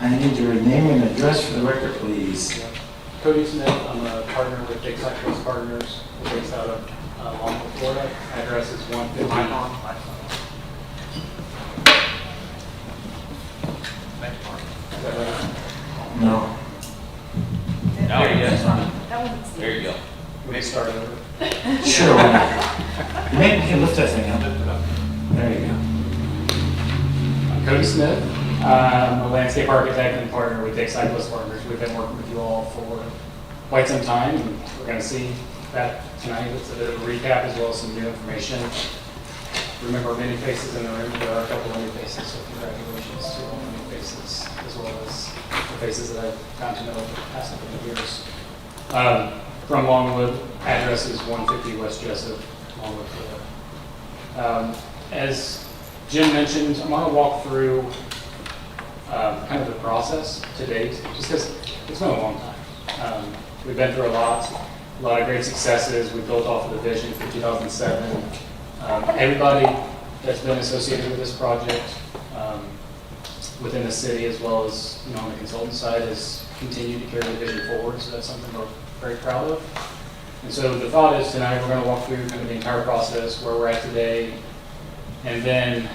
I need your name and address for the record, please. Cody Smith, I'm a partner with Big Cyclist Partners. We're based out of Longview, Florida. Address is 150. Is that right? No. No, yes. That one's There you go. We can start over. Sure, why not? Maybe you can lift that thing up. There you go. I'm Cody Smith. I'm a landscape architect and partner with Big Cyclist Partners. We've been working with you all for quite some time, and we're going to see that tonight. It's a bit of a recap as well as some new information. Remember many faces in the room. There are a couple of new faces, so congratulations to all the new faces, as well as the faces that I've gotten to know over the past couple of years. From Longwood, address is 150 West Jessup, Longwood, Florida. As Jim mentioned, I'm going to walk through kind of the process to date, just because it's been a long time. We've been through a lot of great successes. We built off of the vision for 2007. Everybody that's been associated with this project within the city, as well as on the consultant side, has continued to carry the vision forward. So that's something we're very proud of. And so the thought is tonight we're going to walk through kind of the entire process, where we're at today, and then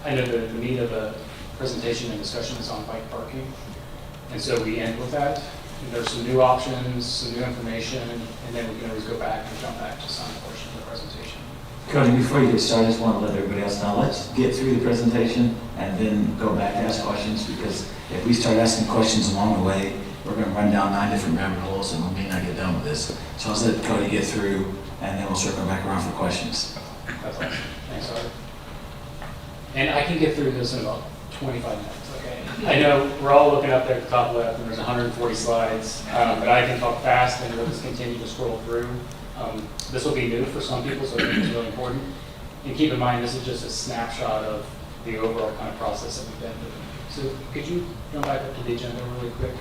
I know the meat of the presentation and discussion is on bike parking. And so we end with that. And there's some new options, some new information, and then we can always go back and jump back to some portion of the presentation. Cody, before you get started, I just want to let everybody else know, let's get through the presentation and then go back and ask questions, because if we start asking questions along the way, we're going to run down 9 different rabbit holes and we may not get done with this. So let's let Cody get through, and then we'll circle back around for questions. That's awesome. Thanks, Art. And I can get through this in about 25 minutes, okay? I know we're all looking up there at the top left, and there's 140 slides, but I can talk fast and we'll just continue to scroll through. This will be new for some people, so I think it's really important. And keep in mind, this is just a snapshot of the overall kind of process that we've been doing. So could you jump back up to the agenda really quick?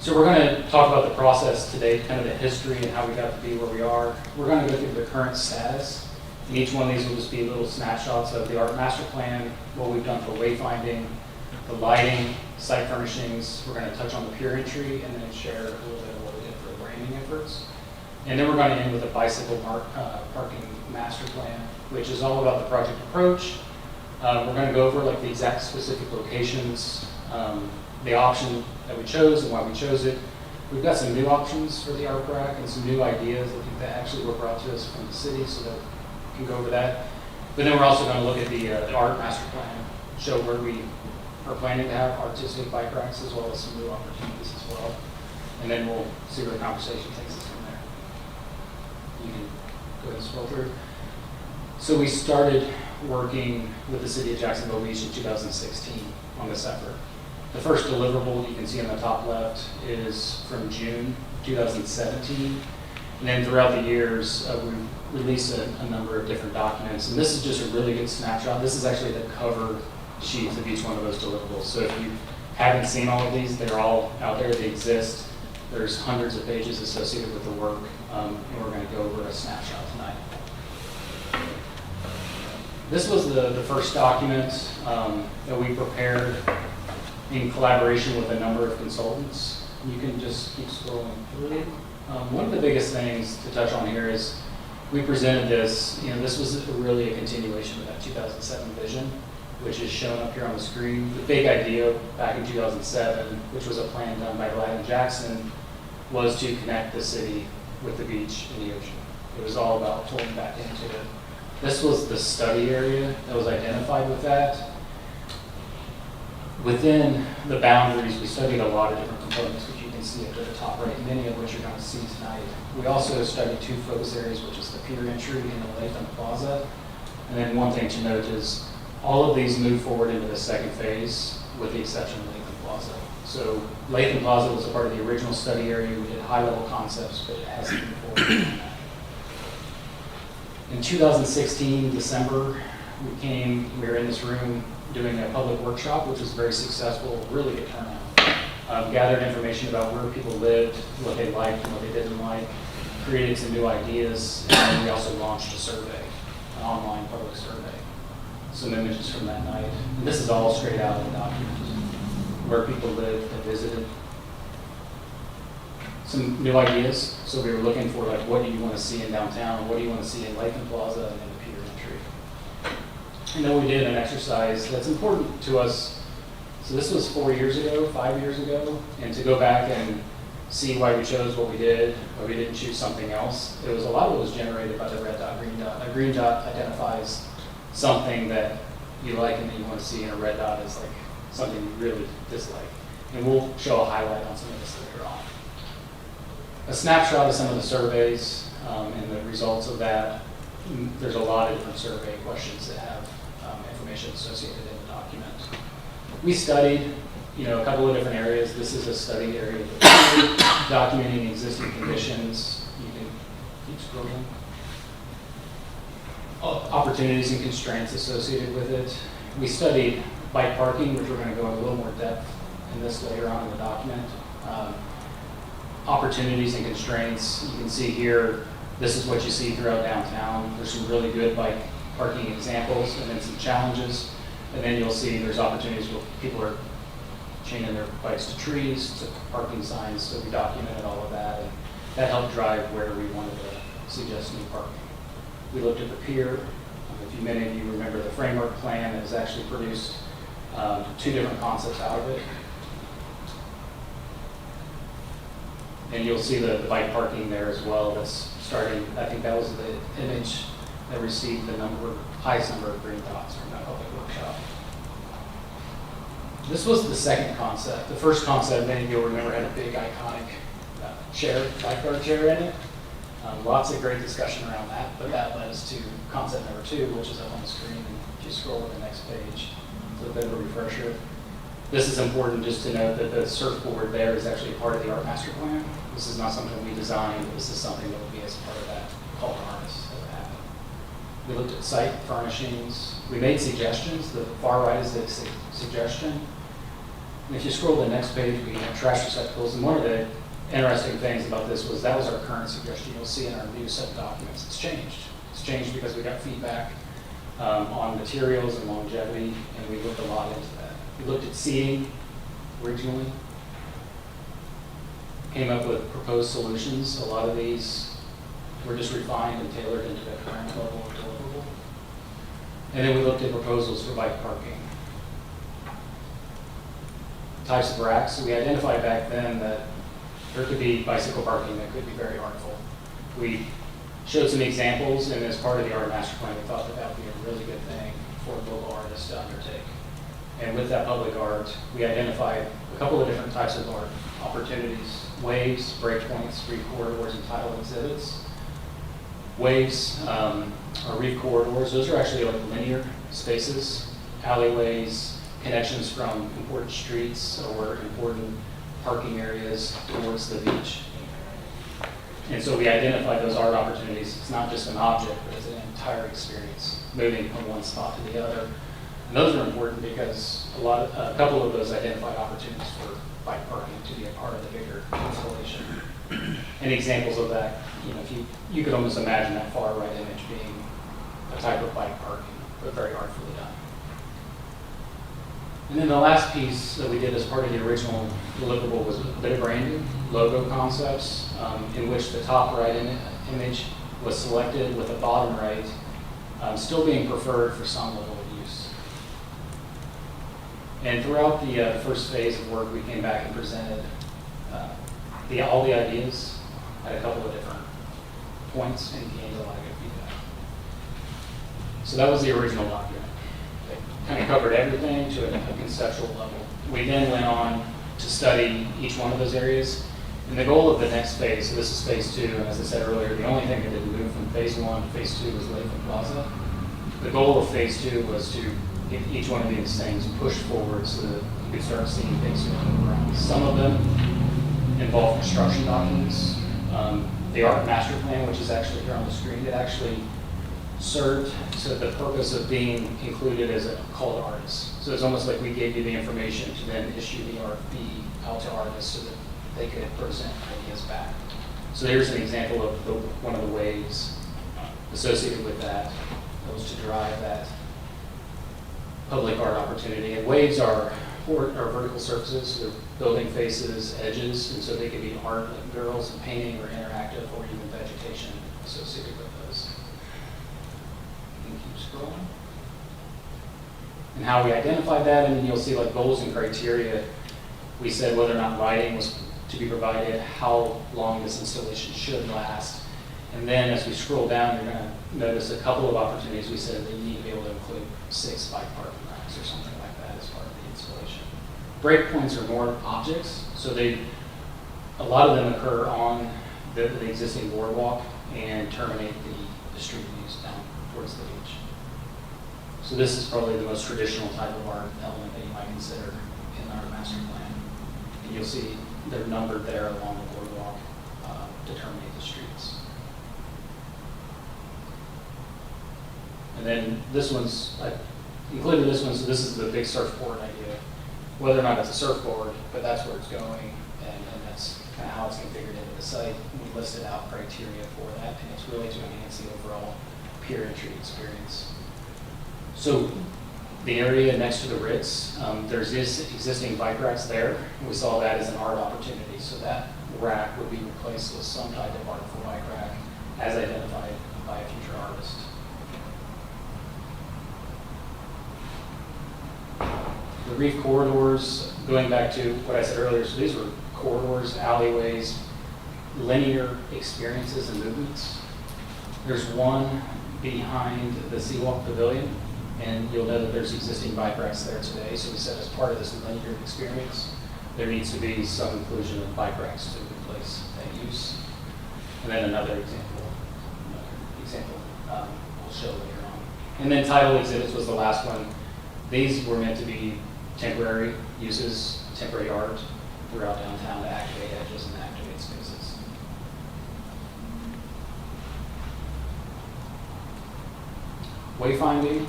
So we're going to talk about the process today, kind of the history and how we got to be where we are. We're going to go through the current status. And each one of these will just be little snapshots of the art master plan, what we've done for wayfinding, the lighting, site furnishings. We're going to touch on the pier entry and then share a little bit of what we did for branding efforts. And then we're going to end with a bicycle parking master plan, which is all about the project approach. We're going to go over like the exact specific locations, the option that we chose and why we chose it. We've got some new options for the art rack and some new ideas that actually were brought to us from the city, so that we can go over that. But then we're also going to look at the art master plan, show where we are planning to have artistic bike racks, as well as some new opportunities as well. And then we'll see where the conversation takes us from there. You can go ahead and scroll through. So we started working with the city of Jacksonville Beach in 2016 on this effort. The first deliverable you can see on the top left is from June 2017. And then throughout the years, we released a number of different documents. And this is just a really good snapshot. This is actually the cover sheets of each one of those deliverables. So if you haven't seen all of these, they're all out there. They exist. There's hundreds of pages associated with the work, and we're going to go over a snapshot tonight. This was the first document that we prepared in collaboration with a number of consultants. You can just keep scrolling through. One of the biggest things to touch on here is we presented this. This was really a continuation of that 2007 vision, which is shown up here on the screen. The big idea back in 2007, which was a plan done by Gladden Jackson, was to connect the city with the beach and the ocean. It was all about pulling back into it. This was the study area that was identified with that. Within the boundaries, we studied a lot of different components, which you can see up at the top right, many of which you're going to see tonight. We also studied 2 focus areas, which is the pier entry and the Latham Plaza. And then one thing to note is all of these move forward into the second phase, with the exception of Latham Plaza. So Latham Plaza was a part of the original study area. We did high-level concepts, but it hasn't moved forward. In 2016, December, we were in this room doing a public workshop, which was very successful, really good turnout. Gathered information about where people lived, what they liked and what they didn't like, created some new ideas, and then we also launched a survey, an online public survey. Some images from that night. And this is all straight out of the document. where people lived and visited. Some new ideas. So we were looking for like, what do you want to see in downtown? What do you want to see in Latham Plaza and in the Pier Entry? And then we did an exercise that's important to us. So this was 4 years ago, 5 years ago, and to go back and see why we chose what we did, why we didn't choose something else. It was a lot of it was generated by the red dot, green dot. A green dot identifies something that you like and that you want to see, and a red dot is like something you really dislike. And we'll show a highlight on some of this later on. A snapshot of some of the surveys and the results of that. There's a lot of different survey questions that have information associated in the document. We studied, a couple of different areas. This is a study area documenting existing conditions. You can keep scrolling. Opportunities and constraints associated with it. We studied bike parking, which we're going to go in a little more depth in this later on in the document. Opportunities and constraints. You can see here, this is what you see throughout downtown. There's some really good bike parking examples and then some challenges. And then you'll see there's opportunities where people are chaining their bikes to trees, to parking signs, so we documented all of that. And that helped drive where we wanted to suggest new parking. We looked at the pier. If many of you remember the framework plan that was actually produced, 2 different concepts out of it. And you'll see the bike parking there as well. That's starting, I think that was the image that received the highest number of green dots from that public workshop. This was the second concept. The first concept, many of you will remember, had a big iconic lifeguard chair in it. Lots of great discussion around that, but that led us to concept number 2, which is up on the screen. And if you scroll to the next page, it's a bit of a refresher. This is important just to note that the surfboard there is actually part of the art master plan. This is not something we designed. This is something that will be as part of that call to harness as it happened. We looked at site furnishings. We made suggestions. The far right is the suggestion. And if you scroll to the next page, we have trash receptacles. And one of the interesting things about this was that was our current suggestion. You'll see in our new set of documents, it's changed. It's changed because we got feedback on materials and longevity, and we looked a lot into that. We looked at seating regionally, came up with proposed solutions. A lot of these were just refined and tailored into the current level of deliverable. And then we looked at proposals for bike parking. Types of racks. So we identified back then that there could be bicycle parking that could be very artful. We showed some examples, and as part of the art master plan, we thought that would be a really good thing for local artists to undertake. And with that public art, we identified a couple of different types of art opportunities: waves, breakpoints, reef corridors, and tidal exhibits. Waves are reef corridors. Those are actually like linear spaces, alleyways, connections from important streets or important parking areas towards the beach. And so we identified those art opportunities. It's not just an object, but it's an entire experience, moving from one spot to the other. And those are important because a couple of those identified opportunities for bike parking to be a part of the bigger installation. And examples of that, if you could almost imagine that far right image being a type of bike parking, but very artfully done. And then the last piece that we did as part of the original deliverable was a bit of branding, logo concepts, in which the top right image was selected with the bottom right still being preferred for some level of use. And throughout the first phase of work, we came back and presented all the ideas at a couple of different points and gained a lot of good feedback. So that was the original document. It kind of covered everything to a conceptual level. We then went on to study each one of those areas. And the goal of the next phase, so this is phase 2, and as I said earlier, the only thing that didn't move from phase 1 to phase 2 was Latham Plaza. The goal of phase 2 was to get each one of these things pushed forward so that you could start seeing things moving around. Some of them involve construction documents. The art master plan, which is actually here on the screen, it actually served to the purpose of being included as a call to artists. So it's almost like we gave you the information to then issue the RFP out to artists so that they could present ideas back. So here's an example of one of the ways associated with that. That was to drive that public art opportunity. And waves are or vertical surfaces, so they're building faces, edges, and so they could be art, like murals and painting, or interactive, or even vegetation associated with those. And keep scrolling. And how we identified that, and then you'll see like goals and criteria. We said whether or not lighting was to be provided, how long this installation should last. And then as we scroll down, you're going to notice a couple of opportunities. We said that you need to be able to include 6 bike parking racks or something like that as part of the installation. Breakpoints are more objects, so a lot of them occur on the existing boardwalk and terminate the street views down towards the beach. So this is probably the most traditional type of art element that you might consider in our master plan. And you'll see they're numbered there along the boardwalk to terminate the streets. And then this one's, I included this one, so this is the big surfboard idea. Whether or not it's a surfboard, but that's where it's going, and that's kind of how it's configured into the site. We listed out criteria for that, and it's really to enhance the overall pier entry experience. So the area next to the Ritz, there's existing bike racks there. We saw that as an art opportunity, so that rack would be replaced with some type of artful bike rack as identified by a future artist. The reef corridors, going back to what I said earlier, so these were corridors, alleyways, linear experiences and movements. There's one behind the Seawalk Pavilion, and you'll know that there's existing bike racks there today. So we said as part of this linear experience, there needs to be some inclusion of bike racks to replace that use. And then another example we'll show later on. And then title exhibits was the last one. These were meant to be temporary uses, temporary art throughout downtown to activate edges and activate spaces. Wayfinding.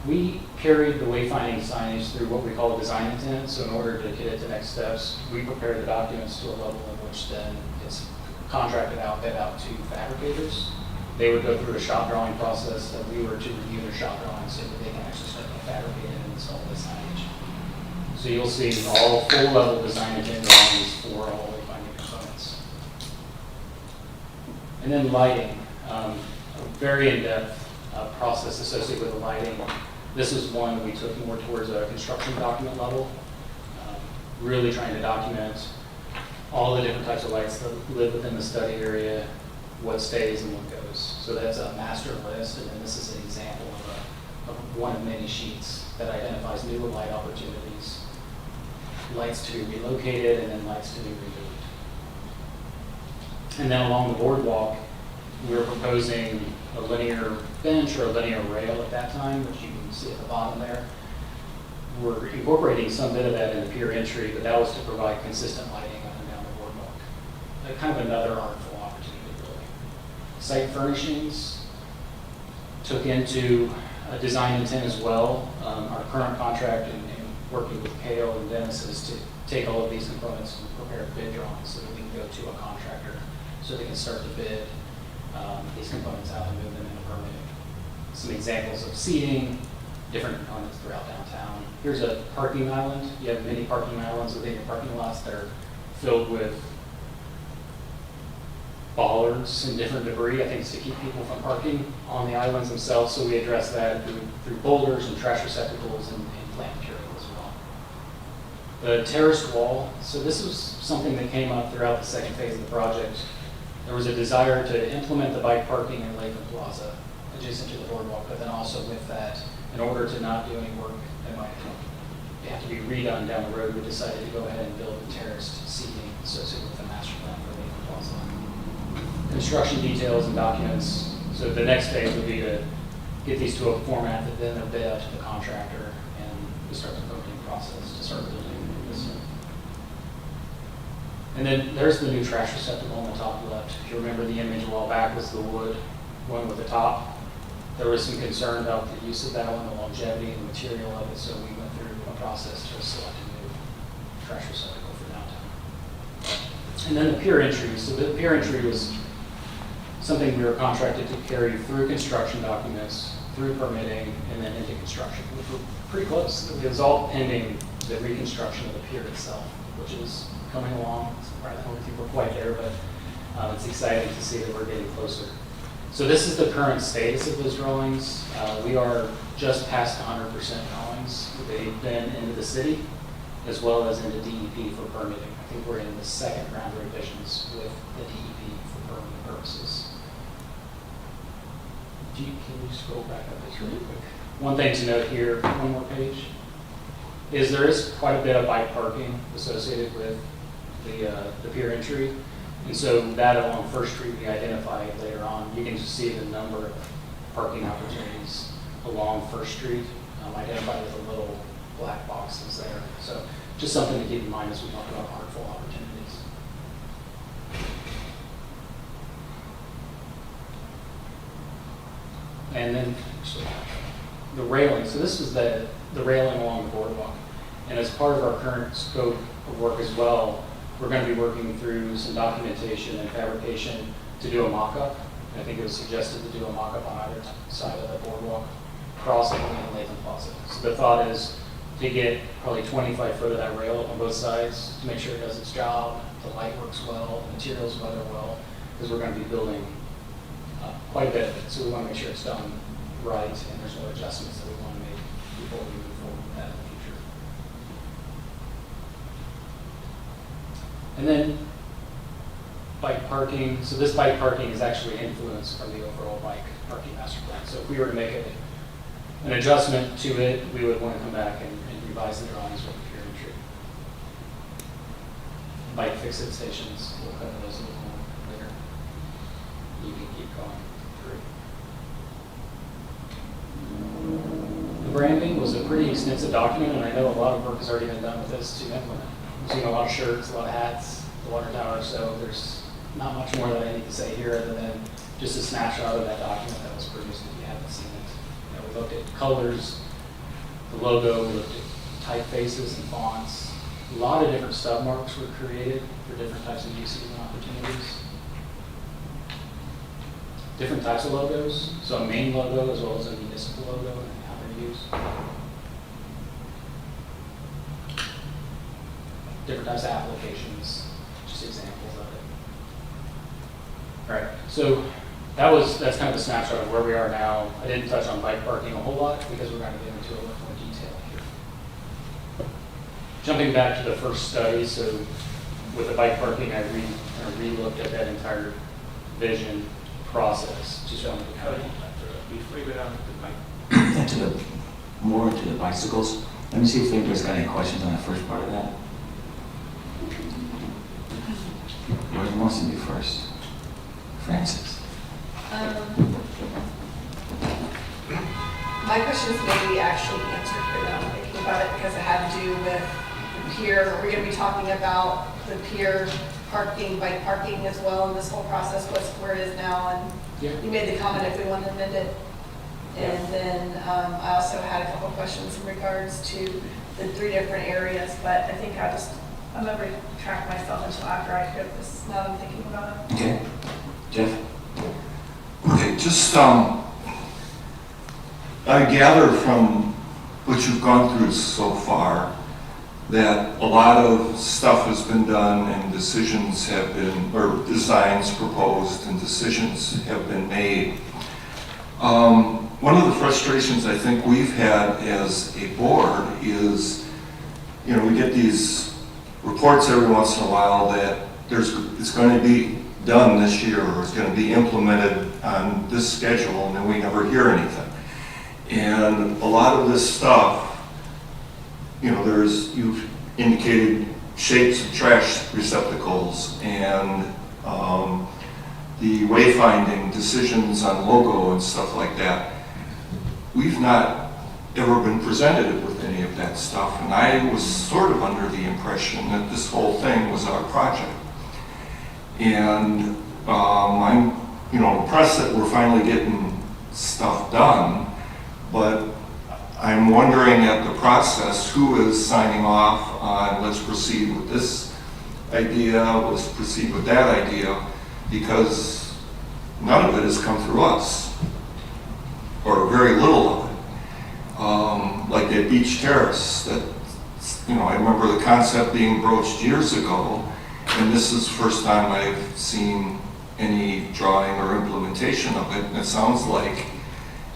We carried the wayfinding signage through what we call design intent. So in order to get it to next steps, we prepared the documents to a level in which then it's contracted out, bid out to fabricators. They would go through a shop drawing process that we were to review their shop drawings so that they can actually start to fabricate and install the signage. So you'll see all full level design intent drawings for all wayfinding components. And then lighting, a very in-depth process associated with the lighting. This is one we took more towards a construction document level, really trying to document all the different types of lights that live within the study area, what stays and what goes. So that's a master list, and then this is an example of one of many sheets that identifies new light opportunities, lights to be relocated, and then lights to be removed. And then along the boardwalk, we were proposing a linear bench or a linear rail at that time, which you can see at the bottom there. We're incorporating some bit of that in the pier entry, but that was to provide consistent lighting up and down the boardwalk. Kind of another artful opportunity, really. Site furnishings took into a design intent as well. Our current contract and working with Kale and Dennis is to take all of these components and prepare bid drawings so that we can go to a contractor so they can start to bid these components out and move them into permitting. Some examples of seating, different components throughout downtown. Here's a parking island. You have many parking islands within your parking lots that are filled with bollards and different debris. I think it's to keep people from parking on the islands themselves, so we address that through boulders and trash receptacles and plant material as well. The terraced wall. So this was something that came up throughout the second phase of the project. There was a desire to implement the bike parking in Lakeland Plaza adjacent to the boardwalk, but then also with that, in order to not do any work that might have to be redone down the road, we decided to go ahead and build the terraced seating associated with the master plan for Lakeland Plaza. Construction details and documents. So the next phase would be to get these to a format that then they're bid out to the contractor, and we start the permitting process to start building this. And then there's the new trash receptacle on the top left. If you remember, the image a while back was the wood one with the top. There was some concern about the use of that one, the longevity and the material of it, so we went through a process to select a new trash receptacle for downtown. And then the pier entry. So the pier entry was something we were contracted to carry through construction documents, through permitting, and then into construction. We pretty close. It was all pending the reconstruction of the pier itself, which is coming along. I don't think we're quite there, but it's exciting to see that we're getting closer. So this is the current status of those drawings. We are just past 100% drawings. They've been into the city as well as into DEP for permitting. I think we're in the second round of revisions with the DEP for permitting purposes. Can you scroll back up this really quick? One thing to note here, one more page, is there is quite a bit of bike parking associated with the pier entry. And so that along First Street we identified later on. You can just see the number of parking opportunities along First Street, identified with the little black boxes there. So just something to keep in mind as we talk about harmful opportunities. And then actually, the railing. So this is the railing along the boardwalk. And as part of our current scope of work as well, we're going to be working through some documentation and fabrication to do a mock-up. And I think it was suggested to do a mock-up on either side of the boardwalk, crossing and Latham Plaza. So the thought is to get probably 25 foot of that rail on both sides to make sure it does its job, the light works well, the materials weather well, because we're going to be building quite a bit of it. So we want to make sure it's done right and there's no adjustments that we want to make before we move forward with that in the future. And then bike parking. So this bike parking is actually influenced from the overall bike parking master plan. So if we were to make an adjustment to it, we would want to come back and revise the drawings with the pier entry. Bike fix-it stations, we'll cover those a little more later. You can keep going through. The branding was a pretty extensive document, and I know a lot of work has already been done with this to implement. We've seen a lot of shirts, a lot of hats, the water tower, so there's not much more that I need to say here other than just a snapshot of that document that was produced if you haven't seen it. You know, we looked at colors, the logo, we looked at typefaces and fonts. A lot of different submarks were created for different types of uses and opportunities. Different types of logos, so a main logo as well as a municipal logo and how they're used. Different types of applications, just examples of it. All right, so that's kind of a snapshot of where we are now. I didn't touch on bike parking a whole lot because we're going to get into a little more detail here. Jumping back to the first study, so with the bike parking, I re-looked at that entire vision process to show them the code. Before you go down to the bike. More into the bicycles. Let me see if anybody's got any questions on the first part of that. Who wants to do first? Francis. My question is maybe actually answered here now, thinking about it, because it had to do with the pier. We're going to be talking about the pier parking, bike parking as well in this whole process, where it is now. And Yeah. you made the comment if we want to amend it. And then I also had a couple of questions in regards to the 3 different areas, but I think I'm going to retract myself until after I hear this, now that I'm thinking about it. Okay. Jeff? Okay, just I gather from what you've gone through so far that a lot of stuff has been done and decisions have been, or designs proposed and decisions have been made. One of the frustrations I think we've had as a board is, you know, we get these reports every once in a while that it's going to be done this year or it's going to be implemented on this schedule, and then we never hear anything. And a lot of this stuff, you know, you've indicated shapes of trash receptacles and the wayfinding decisions on logo and stuff like that. We've not ever been presented with any of that stuff, and I was sort of under the impression that this whole thing was our project. And I'm, you know, impressed that we're finally getting stuff done, but I'm wondering at the process who is signing off on let's proceed with this idea, let's proceed with that idea, because none of it has come through us, or very little of it. like at Beach Terrace, that, I remember the concept being broached years ago, and this is the first time I've seen any drawing or implementation of it, and it sounds like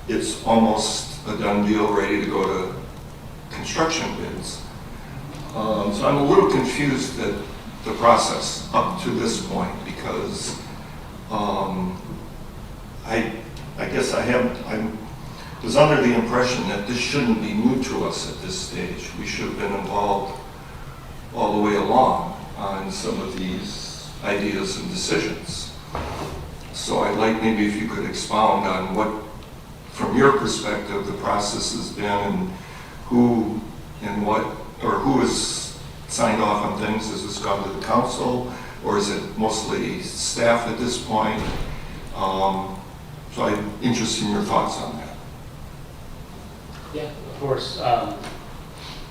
it's almost a done deal, ready to go to construction bids. So I'm a little confused at the process up to this point, because I guess I was under the impression that this shouldn't be new to us at this stage. We should have been involved all the way along on some of these ideas and decisions. So I'd like maybe if you could expound on what, from your perspective, the process has been, and who and what, or who has signed off on things. Has this gone to the council, or is it mostly staff at this point? So I'm interested in your thoughts on that. Yeah, of course. I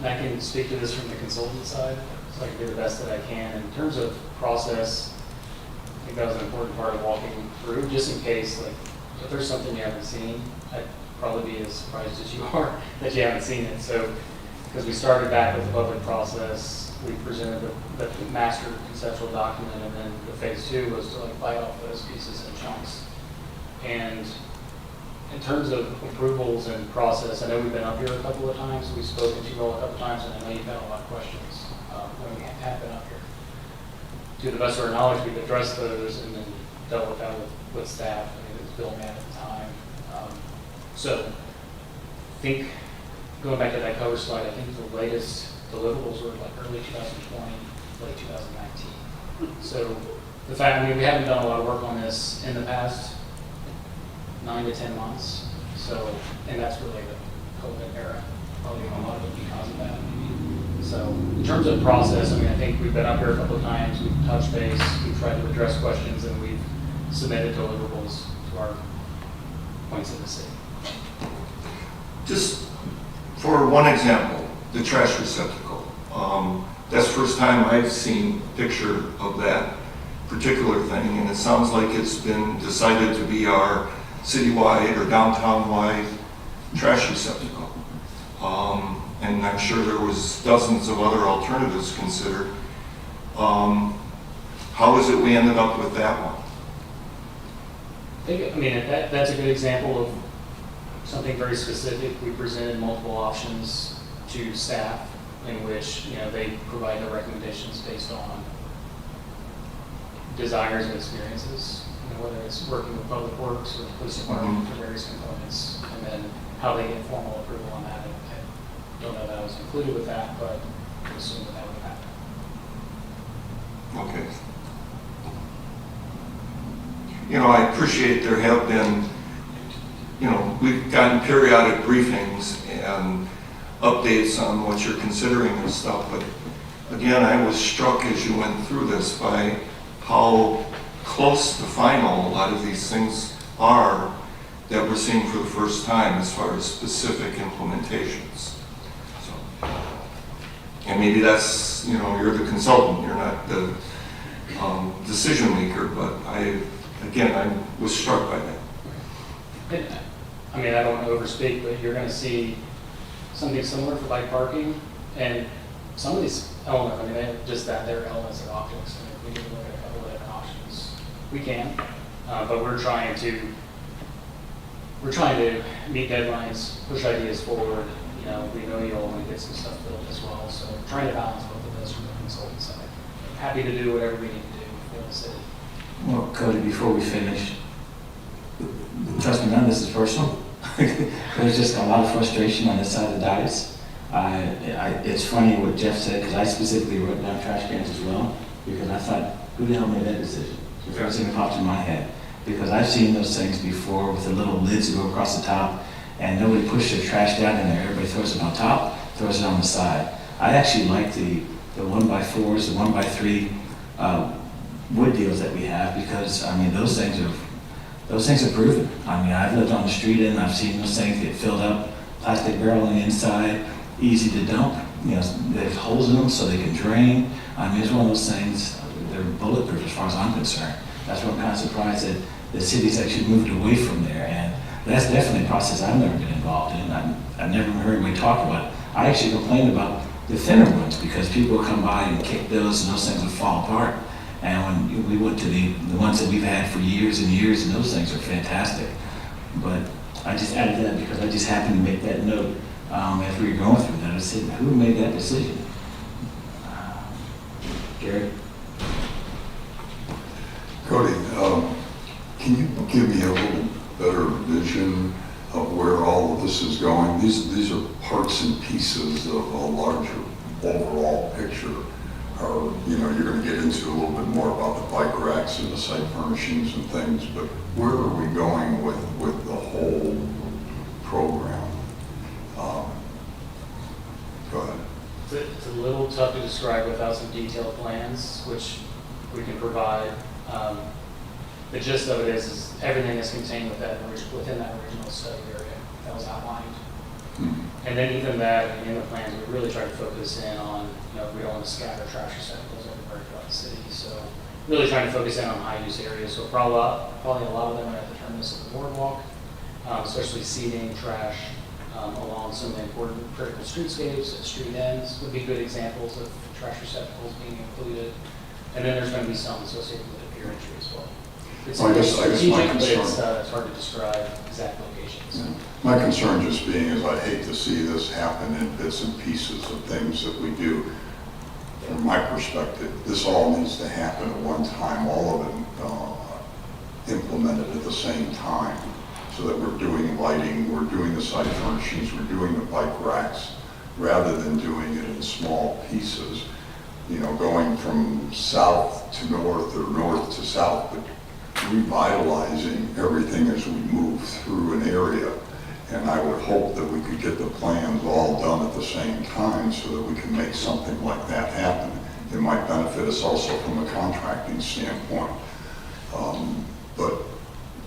can speak to this from the consultant side, so I can do the best that I can. In terms of process, I think that was an important part of walking through, just in case, like, if there's something you haven't seen, I'd probably be as surprised as you are that you haven't seen it. So, because we started back with the public process, we presented the master conceptual document, and then the phase 2 was to like bite off those pieces in chunks. And in terms of approvals and process, I know we've been up here a couple of times, we've spoken to you all a couple of times, and I know you've had a lot of questions when we have been up here. To the best of our knowledge, we've addressed those and then dealt with that with staff. I mean, it was Bill Mann at the time. So I think, going back to that cover slide, I think the latest deliverables were like early 2020, late 2019. So the fact, I mean, we haven't done a lot of work on this in the past 9 to 10 months. So, and that's really the COVID era, probably a lot of it because of that. So in terms of process, I mean, I think we've been up here a couple of times, we've touched base, we've tried to address questions, and we've submitted deliverables to our points of the city. Just for one example, the trash receptacle. That's the first time I've seen a picture of that particular thing, and it sounds like it's been decided to be our citywide or downtown-wide trash receptacle. And I'm sure there was dozens of other alternatives considered. How is it we ended up with that one? I mean, that's a good example of something very specific. We presented multiple options to staff in which, they provide their recommendations based on desires and experiences, whether it's working with public works or the police department for various components, and then how they get formal approval on that. I don't know that I was included with that, but I assume that would happen. Okay. I appreciate there have been, we've gotten periodic briefings and updates on what you're considering and stuff, but again, I was struck as you went through this by how close to final a lot of these things are that we're seeing for the first time as far as specific implementations. So, and maybe that's, you're the consultant, you're not the decision maker, but I was struck by that. I mean, I don't want to overspeak, but you're going to see something similar for bike parking, and some of these elements, I mean, they're elements of objects. I mean, if we can look at a couple of different options, we can, but we're trying to meet deadlines, push ideas forward. We know you all want to get some stuff built as well, so we're trying to balance both of those from the consultant side. Happy to do whatever we need to do for the city. Well, Cody, before we finish, trust me, none of this is personal. There's just a lot of frustration on this side of the dais. It's funny what Jeff said, because I specifically wrote down trash cans as well, because I thought, who the hell made that decision? The first thing that popped in my head. Because I've seen those things before with the little lids that go across the top, and nobody pushed their trash down in there. Everybody throws it on top, throws it on the side. I actually like the 1x4s, the 1x3 wood deals that we have, because I mean those things are proven. I mean, I've lived on the street and I've seen those things get filled up, plastic barrel on the inside, easy to dump. There's holes in them so they can drain. I mean, it's one of those things, they're bulletproof as far as I'm concerned. That's why I'm kind of surprised that the city's actually moved away from there. And That's definitely a process I've never been involved in. I've never heard anybody talk about it. I actually complained about the thinner ones because people would come by and kick those and those things would fall apart. And when we went to the ones that we've had for years and years, and those things are fantastic. But I just added that because I just happened to make that note as we were going through that. I said, who made that decision? Gary? Cody, can you give me a little better vision of where all of this is going? These are parts and pieces of a larger overall picture. Or, you know, you're going to get into a little bit more about the bike racks and the site furnishings and things, but where are we going with the whole program? Go ahead. It's a little tough to describe without some detailed plans, which we can provide. The gist of it is everything is contained within that original study area that was outlined. And then even that, in the plans, we really try to focus in on, you know, we don't want to scatter trash receptacles everywhere throughout the city. So really trying to focus in on high use areas. So probably a lot of them are at the terminus of the boardwalk, especially seating, trash, along some of the important critical streetscapes at street ends would be good examples of trash receptacles being included. And then there's going to be some associated with the pier entry as well. It's I guess my strategic, but concern- it's hard to describe exact locations. Yeah. My concern just being is I hate to see this happen in bits and pieces of things that we do. From my perspective, this all needs to happen at one time, all of it implemented at the same time, so that we're doing lighting, we're doing the site furnishings, we're doing the bike racks, rather than doing it in small pieces. You know, going from south to north or north to south, but revitalizing everything as we move through an area. And I would hope that we could get the plans all done at the same time so that we can make something like that happen. It might benefit us also from a contracting standpoint. But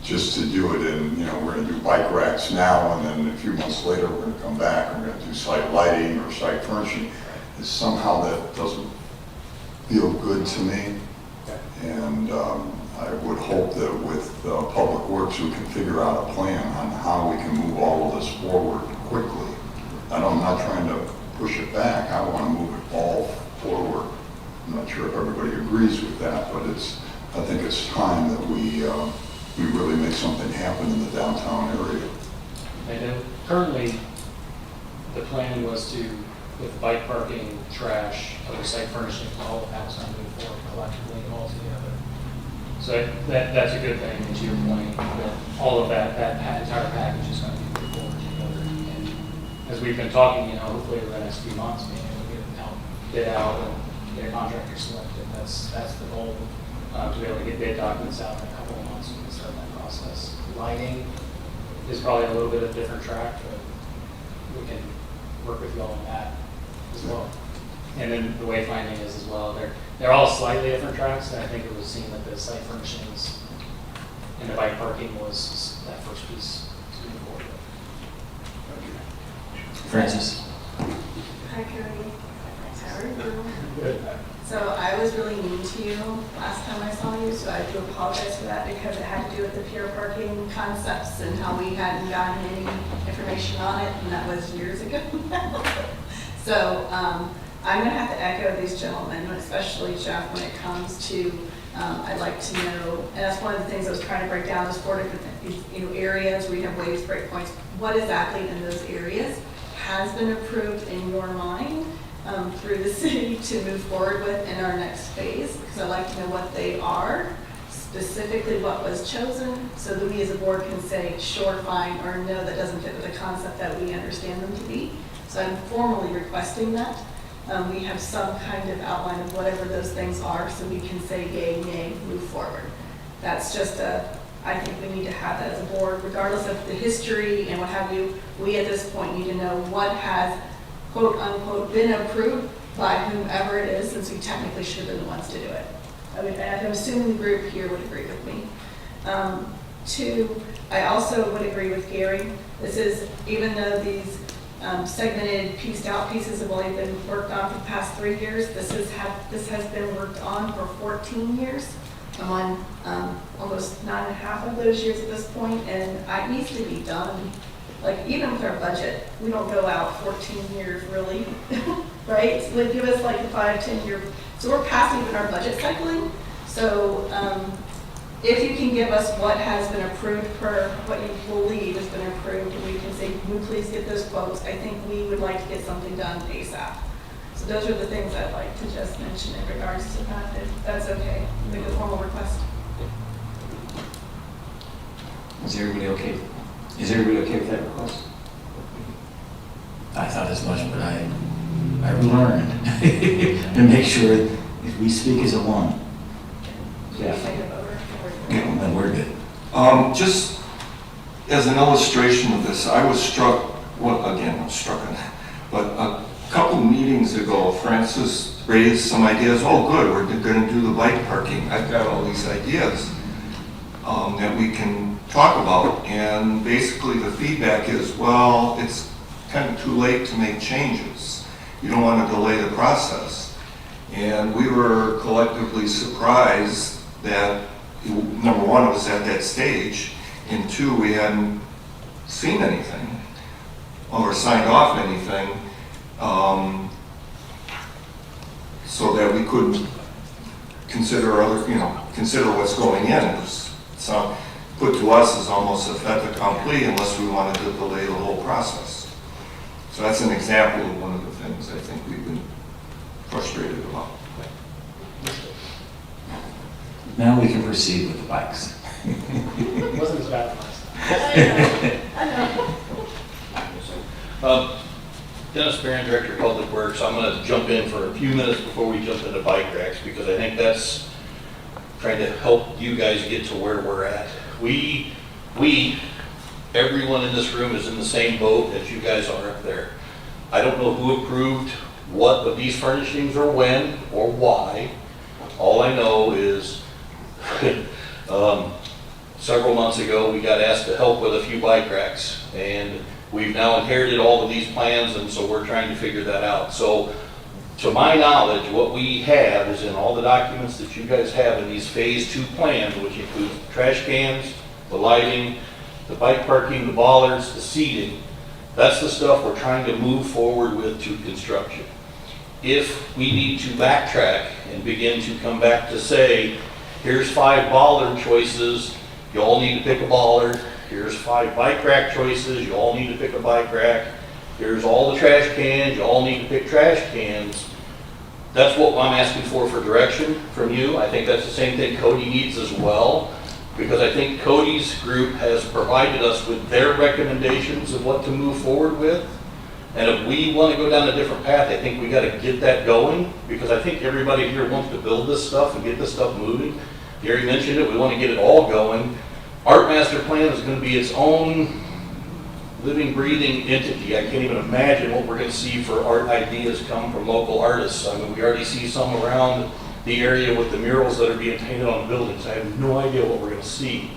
just to do it in, you know, we're going to do bike racks now, and then a few months later we're going to come back and we're going to do site lighting or site furnishing. Somehow that doesn't feel good to me. And I would hope that with Public Works we can figure out a plan on how we can move all of this forward quickly. I'm not trying to push it back. I want to move it all forward. I'm not sure if everybody agrees with that, but I think it's time that we really make something happen in the downtown area. And currently, the plan was to, with bike parking, trash, other site furnishings, all of that was going to move forward collectively all together. So that's a good thing, and to your point, that all of that entire package is going to be moved forward together. And as we've been talking, you know, hopefully over the next few months, being able to get out and get a contractor selected. That's the goal, to be able to get bid documents out in a couple of months when we start that process. Lighting is probably a little bit of a different track, but we can work with you all on that as well. And then the wayfinding is as well. They're all slightly different tracks, and I think it was seen that the site furnishings and the bike parking was that first piece to move forward with. Francis? Hi, Cody. How are you? Good. So I was really mean to you last time I saw you, so I do apologize for that because it had to do with the pier parking concepts and how we hadn't gotten any information on it, and that was years ago. So I'm going to have to echo these gentlemen, especially Jeff, when it comes to, I'd like to know, and that's one of the things I was trying to break down, those 4 different areas where you have waves, breakpoints. What exactly in those areas has been approved in your mind through the city to move forward with in our next phase? Because I'd like to know what they are, specifically what was chosen, so that we as a board can say sure, fine, or no, that doesn't fit with the concept that we understand them to be. So I'm formally requesting that. We have some kind of outline of whatever those things are so we can say yay, nay, move forward. That's just I think we need to have that as a board, regardless of the history and what have you. We at this point need to know what has, quote unquote, been approved by whomever it is, since we technically should have been the ones to do it. I mean, I'm assuming the group here would agree with me. 2, I also would agree with Gary. This is, even though these segmented, pieced out pieces have only been worked on for the past 3 years, this has been worked on for 14 years. I'm on almost 9.5 of those years at this point, and it needs to be done. Like, even with our budget, we don't go out 14 years really, right? So they give us like a 5-10 year, so we're past even our budget cycling. So if you can give us what has been approved per what you believe has been approved, and we can say, can we please get those quotes? I think we would like to get something done ASAP. So those are the things I'd like to just mention in regards to that, if that's okay, make a formal request. Is everybody okay? Is everybody okay with that request? I thought as much, but I learned to make sure if we speak as a one. Yeah. Then we're good. Just as an illustration of this, I was struck, well, again, I was struck on that, but a couple meetings ago, Francis raised some ideas. Oh, good, we're going to do the bike parking. I've got all these ideas that we can talk about. And basically the feedback is, well, it's kind of too late to make changes. You don't want to delay the process. And we were collectively surprised that, number one, it was at that stage, and two, we hadn't seen anything or signed off anything so that we could consider other, consider what's going in. It was put to us as almost a fait accompli unless we wanted to delay the whole process. So that's an example of one of the things I think we've been frustrated about. Now we can proceed with the bikes. It wasn't as bad last time. I know. Dennis Barron, Director of Public Works. I'm going to jump in for a few minutes before we jump into bike racks, because I think that's trying to help you guys get to where we're at. Everyone in this room is in the same boat as you guys are up there. I don't know who approved what of these furnishings or when or why. All I know is several months ago we got asked to help with a few bike racks, and we've now inherited all of these plans, and so we're trying to figure that out. So to my knowledge, what we have is in all the documents that you guys have in these phase 2 plans, which includes trash cans, the lighting, the bike parking, the bollards, the seating. That's the stuff we're trying to move forward with to construction. If we need to backtrack and begin to come back to say, here's 5 bollard choices, you all need to pick a bollard. Here's 5 bike rack choices, you all need to pick a bike rack. Here's all the trash cans, you all need to pick trash cans. That's what I'm asking for direction from you. I think that's the same thing Cody needs as well, because I think Cody's group has provided us with their recommendations of what to move forward with. And if we want to go down a different path, I think we got to get that going, because I think everybody here wants to build this stuff and get this stuff moving. Gary mentioned it, we want to get it all going. Art Master Plan is going to be its own living, breathing entity. I can't even imagine what we're going to see for art ideas come from local artists. I mean, we already see some around the area with the murals that are being painted on buildings. I have no idea what we're going to see.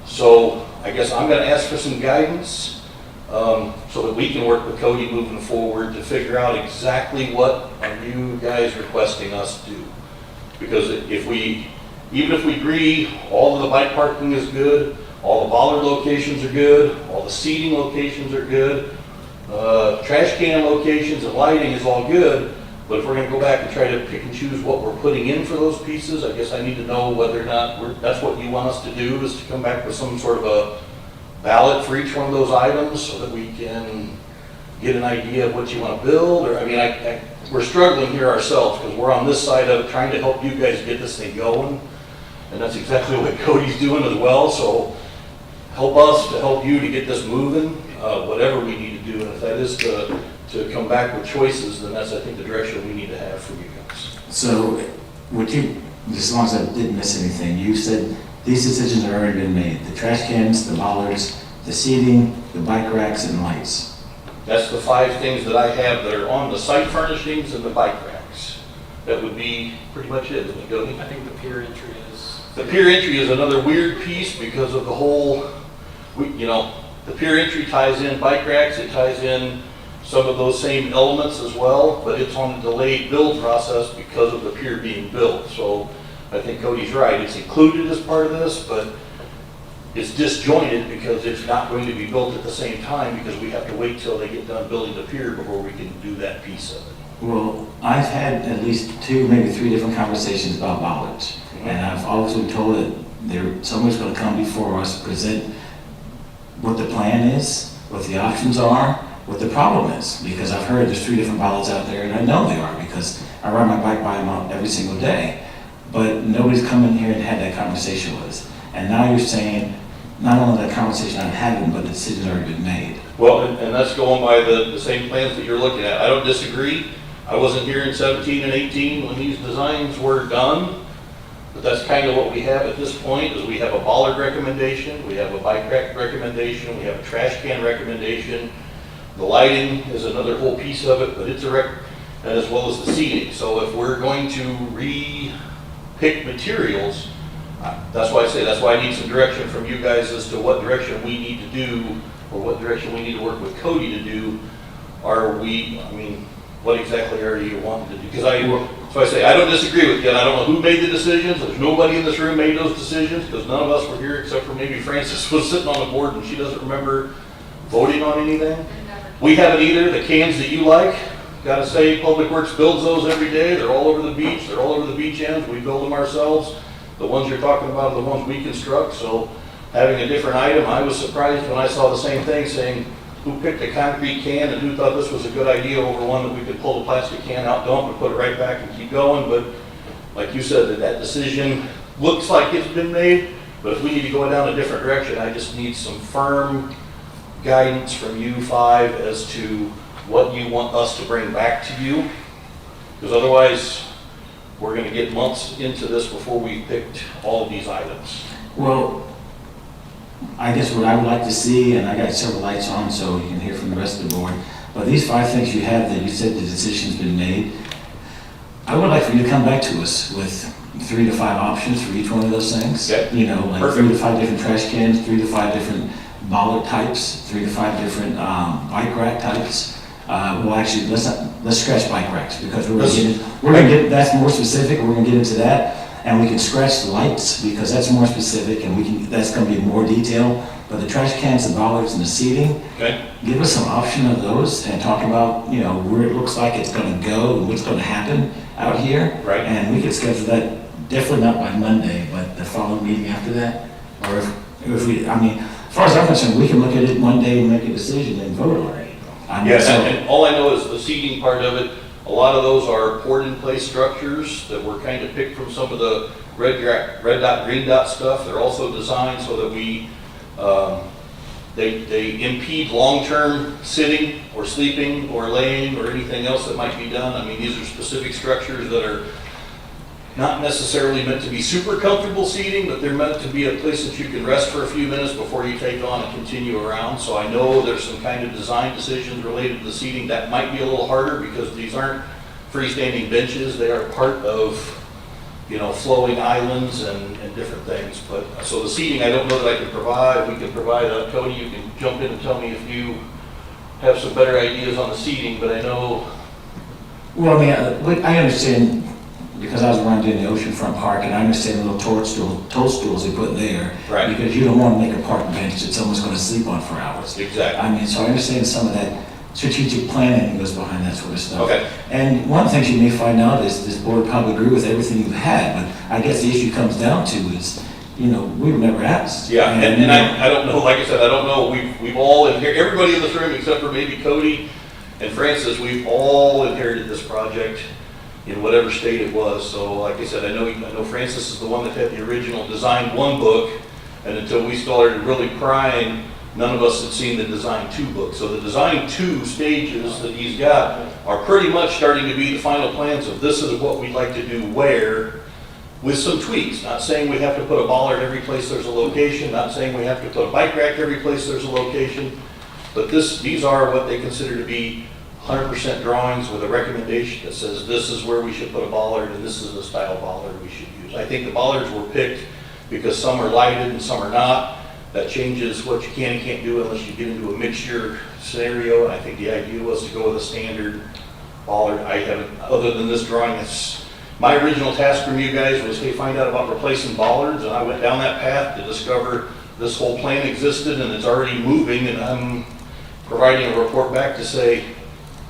So I guess I'm going to ask for some guidance so that we can work with Cody moving forward to figure out exactly what are you guys requesting us to do. Because even if we agree all of the bike parking is good, all the bollard locations are good, all the seating locations are good, trash can locations and lighting is all good, but if we're going to go back and try to pick and choose what we're putting in for those pieces, I guess I need to know whether or not that's what you want us to do, is to come back with some sort of a ballot for each one of those items so that we can get an idea of what you want to build. Or, I mean, we're struggling here ourselves because we're on this side of trying to help you guys get this thing going. And that's exactly what Cody's doing as well. So help us to help you to get this moving, whatever we need to do. And if that is to come back with choices, then that's, I think, the direction we need to have for you guys. So, as long as I didn't miss anything, you said these decisions have already been made. The trash cans, the bollards, the seating, the bike racks, and lights. That's the 5 things that I have that are on the site furnishings and the bike racks. That would be pretty much it, isn't it, Cody? I think the pier entry is. The pier entry is another weird piece because of the whole, the pier entry ties in bike racks, it ties in some of those same elements as well, but it's on a delayed build process because of the pier being built. So I think Cody's right, it's included as part of this, but it's disjointed because it's not going to be built at the same time because we have to wait till they get done building the pier before we can do that piece of it. Well, I've had at least 2, maybe 3 different conversations about bollards. And I've always been told that somebody's gonna come before us, present what the plan is, what the options are, what the problem is. Because I've heard there's 3 different bollards out there, and I know they are because I ride my bike by them out every single day. But nobody's come in here and had that conversation with us. And now you're saying, not only that conversation I'm having, but the decision's already been made. Well, and that's going by the same plans that you're looking at. I don't disagree. I wasn't here in 17 and 18 when these designs were done, but that's kind of what we have at this point, is we have a bollard recommendation, we have a bike rack recommendation, we have a trash can recommendation. The lighting is another whole piece of it, but it's as well as the seating. So if we're going to re-pick materials, that's why I say, that's why I need some direction from you guys as to what direction we need to do, or what direction we need to work with Cody to do. What exactly are you wanting to do? Because so I say, I don't disagree with you, and I don't know who made the decisions. There's nobody in this room made those decisions, because none of us were here except for maybe Frances was sitting on the board and she doesn't remember voting on anything. We haven't either. The cans that you like, gotta say, Public Works builds those every day. They're all over the beach. They're all over the beach ends. We build them ourselves. The ones you're talking about are the ones we construct. So having a different item, I was surprised when I saw the same thing saying, who picked a concrete can and who thought this was a good idea over one that we could pull the plastic can out, dump, and put it right back and keep going. But like you said, that decision looks like it's been made, but if we need to go down a different direction, I just need some firm guidance from you 5 as to what you want us to bring back to you, because otherwise we're going to get months into this before we picked all of these items. Well, I guess what I would like to see, and I got several lights on so you can hear from the rest of the board, but these 5 things you have that you said the decision's been made, I would like for you to come back to us with 3 to 5 options for each one of those things. Okay. You know, like Perfect. 3 to 5 different trash cans, 3 to 5 different bollard types, 3 to 5 different bike rack types. Well, actually, let's scratch bike racks, because we're gonna get that's more specific. We're gonna get into that. And we can scratch the lights because that's more specific, and that's going to be more detail. But the trash cans, the bollards, and the seating, Okay. give us some option of those and talk about, where it looks like it's going to go and what's going to happen out here. Right. And we could schedule that, definitely not by Monday, but the following meeting after that. Or if we, as far as I'm concerned, we can look at it one day and make a decision and vote on it. Yes, and all I know is the seating part of it. A lot of those are poured-in-place structures that were kind of picked from some of the red dot, green dot stuff. They're also designed so that they impede long-term sitting or sleeping or laying or anything else that might be done. These are specific structures that are not necessarily meant to be super comfortable seating, but they're meant to be a place that you can rest for a few minutes before you take on and continue around. So I know there's some kind of design decisions related to the seating that might be a little harder, because these aren't freestanding benches. They are part of, flowing islands and different things. But so the seating, I don't know that I can provide. We can provide, Cody, you can jump in and tell me if you have some better ideas on the seating, but I know. Well, I understand, because I was around doing the Oceanfront Park, and I understand the little toadstools they put there. Right. Because you don't want to make a park bench that someone's going to sleep on for hours. Exactly. So I understand some of that strategic planning that goes behind that sort of stuff. Okay. And one of the things you may find out is this board probably agree with everything you've had, but I guess the issue comes down to is, we were never asked. Yeah, and I don't know, like I said, I don't know, we've all inherited, everybody in this room except for maybe Cody and Francis, we've all inherited this project in whatever state it was. So like I said, I know Francis is the one that had the original Design 1 book, and until we started really prying, none of us had seen the Design 2 book. So the Design 2 stages that he's got are pretty much starting to be the final plans of this is what we'd like to do where, with some tweaks. Not saying we have to put a bollard every place there's a location, not saying we have to put a bike rack every place there's a location, but these are what they consider to be 100% drawings with a recommendation that says this is where we should put a bollard and this is the style bollard we should use. I think the bollards were picked because some are lighted and some are not. That changes what you can and can't do unless you get into a mixture scenario. I think the idea was to go with a standard bollard. I haven't, other than this drawing, My original task from you guys was, hey, find out about replacing bollards, and I went down that path to discover this whole plan existed and it's already moving, and I'm providing a report back to say,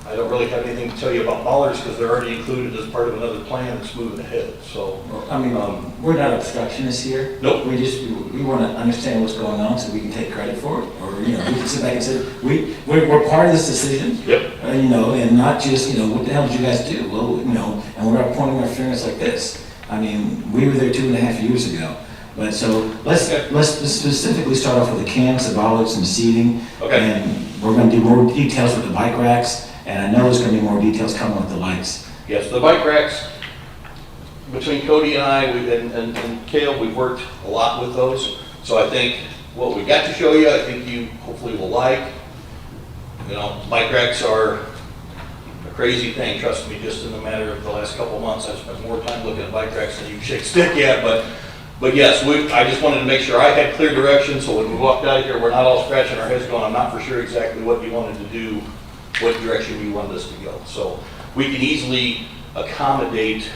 I don't really have anything to tell you about bollards because they're already included as part of another plan that's moving ahead, so. I mean, we're not obstructionists here. Nope. We want to understand what's going on so we can take credit for it, or, we can sit back and say, we're part of this decision. Yep. And not just, what the hell did you guys do? Well, and we're not pointing our fingers like this. I mean, we were there 2.5 years ago. But so, let's specifically start off with the cams, the bollards, and the seating. Okay. And we're going to do more details with the bike racks, and I know there's going to be more details coming with the lights. Yes, the bike racks, between Cody and I, and Cale, we've worked a lot with those. So I think what we got to show you, I think you hopefully will like. Bike racks are a crazy thing, trust me, just in a matter of the last couple of months, I've spent more time looking at bike racks than you can shake stick at, but yes, I just wanted to make sure I had clear direction, so when we walked out of here, we're not all scratching our heads going, I'm not for sure exactly what you wanted to do, what direction you wanted us to go. So we can easily accommodate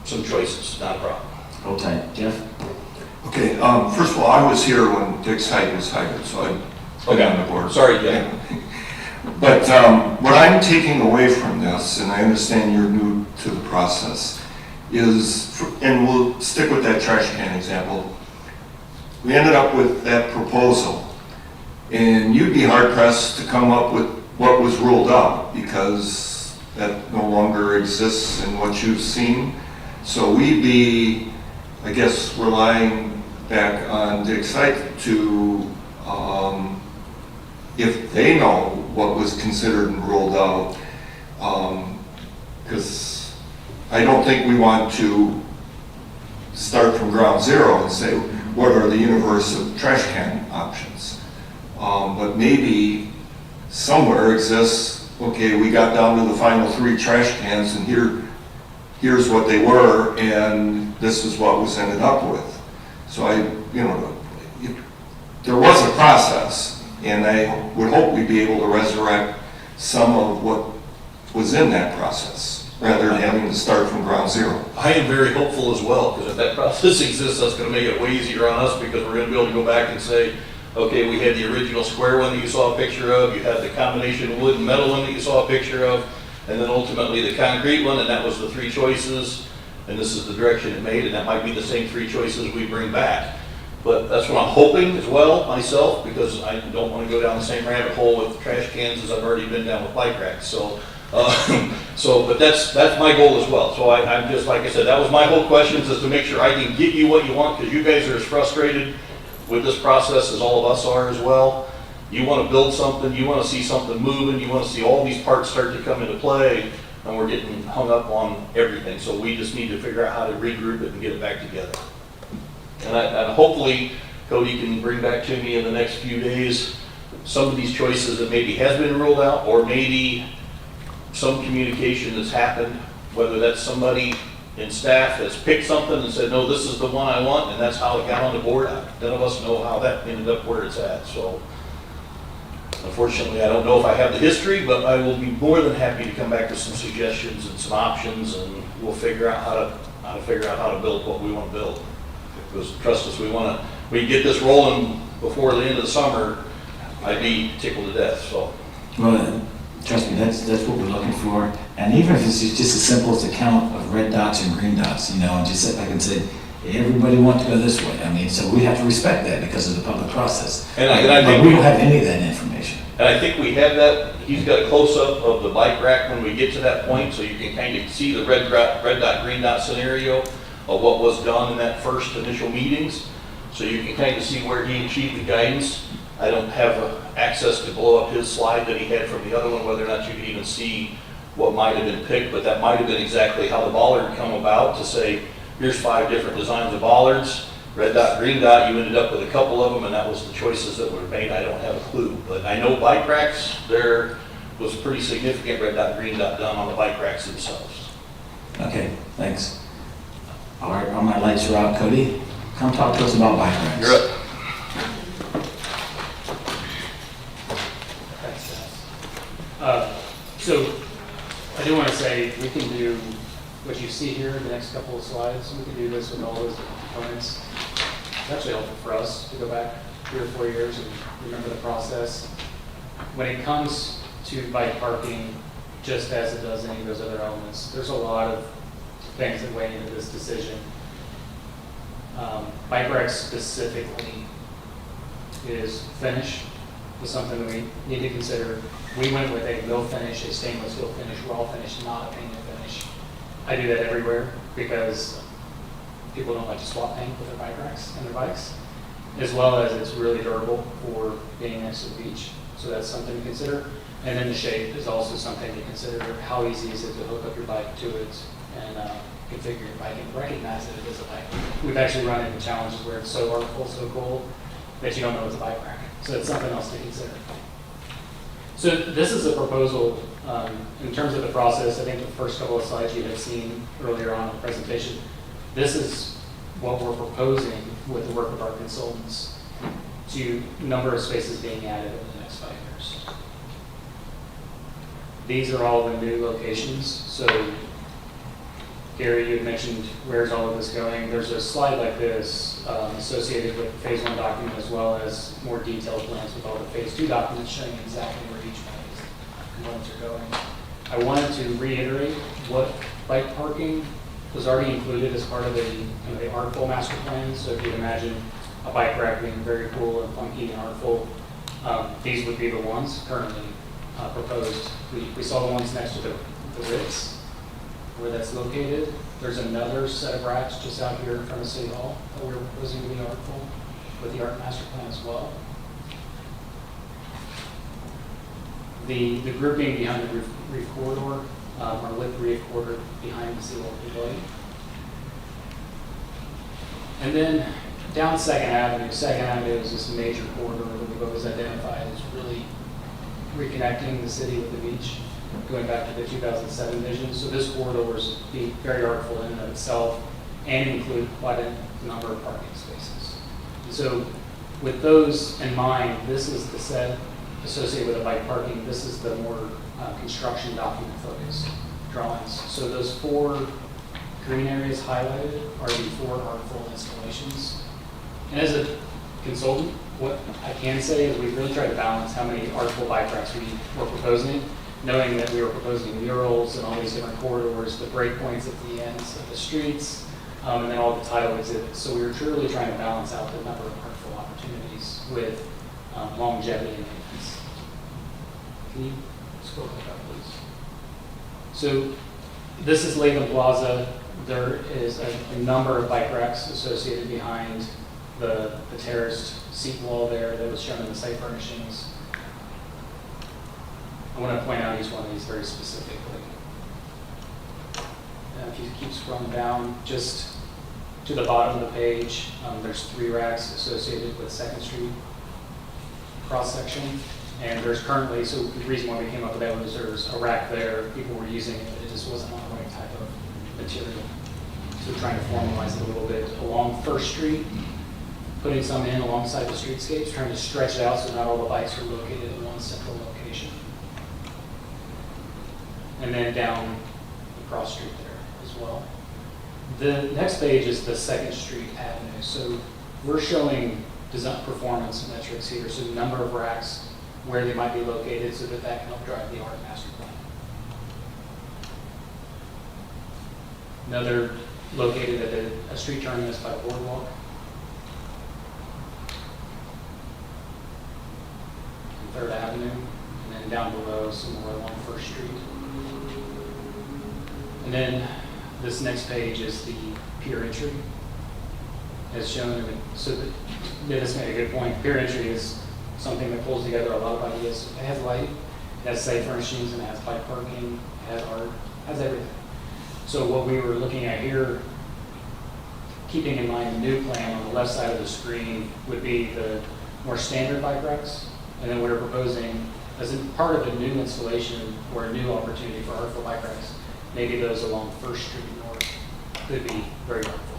some choices, not a problem. Hold tight. Jeff? Okay, first of all, I was here when Dick's height was hired, so I've been on the board. Sorry, Jeff. But what I'm taking away from this, and I understand you're new to the process, is, and we'll stick with that trash can example, we ended up with that proposal. And you'd be hard pressed to come up with what was ruled out because that no longer exists in what you've seen. So we'd be, I guess, relying back on Dick's site to, if they know what was considered and ruled out, because I don't think we want to start from ground zero and say, what are the universe of trash can options? But maybe somewhere exists, okay, we got down to the final 3 trash cans and here's what they were and this is what was ended up with. So there was a process and I would hope we'd be able to resurrect some of what was in that process rather than having to start from ground zero. I am very hopeful as well, because if that process exists, that's going to make it way easier on us because we're going to be able to go back and say, okay, we had the original square one that you saw a picture of, you had the combination wood and metal one that you saw a picture of, and then ultimately the concrete one, and that was the 3 choices, and this is the direction it made, and that might be the same 3 choices we bring back. But that's what I'm hoping as well, myself, because I don't want to go down the same rabbit hole with trash cans as I've already been down with bike racks. But that's my goal as well. So I'm just, like I said, that was my whole question, is to make sure I can get you what you want, because you guys are as frustrated with this process as all of us are as well. You want to build something, you want to see something moving, you want to see all these parts start to come into play, and we're getting hung up on everything. So we just need to figure out how to regroup it and get it back together. And hopefully Cody can bring back to me in the next few days some of these choices that maybe has been ruled out, or maybe some communication that's happened, whether that's somebody in staff has picked something and said, no, this is the one I want, and that's how it got on the board. None of us know how that ended up where it's at. So unfortunately, I don't know if I have the history, but I will be more than happy to come back with some suggestions and some options, and we'll figure out how to build what we want to build. Because trust us, we can get this rolling before the end of the summer. I'd be tickled to death. So. Well, trust me, that's what we're looking for. And even if it's just as simple as a count of red dots and green dots, and just sit back and say, everybody wants to go this way. I mean, so we have to respect that because of the public process. And I think we don't have any of that information. And I think we have that. He's got a close-up of the bike rack when we get to that point, so you can kind of see the red dot, green dot scenario of what was done in that first initial meetings. So you can kind of see where he achieved the guidance. I don't have access to blow up his slide that he had from the other one, whether or not you can even see what might have been picked, but that might have been exactly how the bollard come about, to say, here's 5 different designs of bollards, red dot, green dot, you ended up with a couple of them, and that was the choices that were made. I don't have a clue, but I know bike racks, there was pretty significant red dot, green dot done on the bike racks themselves. Okay, thanks. All right, all my lights are out. Cody, come talk to us about bike racks. You're up. Thanks, guys. So I do want to say we can do what you see here in the next couple of slides, we can do this with all those different components. It's actually helpful for us to go back 3 or 4 years and remember the process. When it comes to bike parking, just as it does any of those other elements, there's a lot of things that weigh into this decision. Bike racks specifically is finish, is something that we need to consider. We went with a mill finish, a stainless steel finish, raw finish, not a painted finish. I do that everywhere because people don't like to swap paint with their bike racks and their bikes, as well as it's really durable for being next to the beach. So that's something to consider. And then the shape is also something to consider. How easy is it to hook up your bike to it and configure your bike and recognize that it is a bike. We've actually run into challenges where it's so artful, so cool, that you don't know it's a bike rack. So it's something else to consider. So this is a proposal in terms of the process. I think the first couple of slides you had seen earlier on in the presentation. This is what we're proposing with the work of our consultants to number of spaces being added over the next 5 years. These are all the new locations. So Gary, you had mentioned where's all of this going. There's a slide like this associated with the phase 1 document, as well as more detailed plans with all the phase 2 documents showing exactly where each one of these components are going. I wanted to reiterate what bike parking was already included as part of the artful master plan. So if you imagine a bike rack being very cool and funky and artful, these would be the ones currently proposed. We saw the ones next to the Ritz, where that's located. There's another set of racks just out here in front of City Hall that we're proposing to be artful with the art master plan as well. The grouping behind the reef corridor, or lip reef corridor behind the City Hall pavilion. And then down Second Avenue. Second Avenue is this major corridor that we've always identified as really reconnecting the city with the beach, going back to the 2007 vision. So this corridor is be very artful in and of itself and include quite a number of parking spaces. And so with those in mind, this is the set associated with the bike parking. This is the more construction document focused drawings. So those 4 green areas highlighted are the 4 artful installations. And as a consultant, what I can say is we've really tried to balance how many artful bike racks we were proposing, knowing that we were proposing murals and all these different corridors, the breakpoints at the ends of the streets, and then all the title exhibits. So we were truly trying to balance out the number of artful opportunities with longevity and maintenance. Can you scroll back up, please? So this is Latham Plaza. There is a number of bike racks associated behind the terraced seat wall there that was shown in the site furnishings. I want to point out each one of these very specifically. If you keep scrolling down, just to the bottom of the page, there's 3 racks associated with 2nd Street cross-section. And there's currently, so the reason why we came up with that was there's a rack there, people were using it, but it just wasn't on the right type of material. So we're trying to formalize it a little bit along 1st Street, putting some in alongside the streetscapes, trying to stretch it out so not all the bikes are located in one central location. And then down the cross street there as well. The next page is the 2nd Street Avenue. So we're showing design performance metrics here. So the number of racks, where they might be located, so that can help drive the art master plan. Another located at a street terminus by Boardwalk. And 3rd Avenue, and then down below, some more along 1st Street. And then this next page is the pier entry, as shown. So Dennis made a good point. Pier entry is something that pulls together a lot of ideas. It has light, it has site furnishings, and it has bike parking, it has art, it has everything. So what we were looking at here, keeping in mind the new plan on the left side of the screen, would be the more standard bike racks. And then we're proposing, as a part of a new installation or a new opportunity for artful bike racks, maybe those along 1st Street North could be very artful.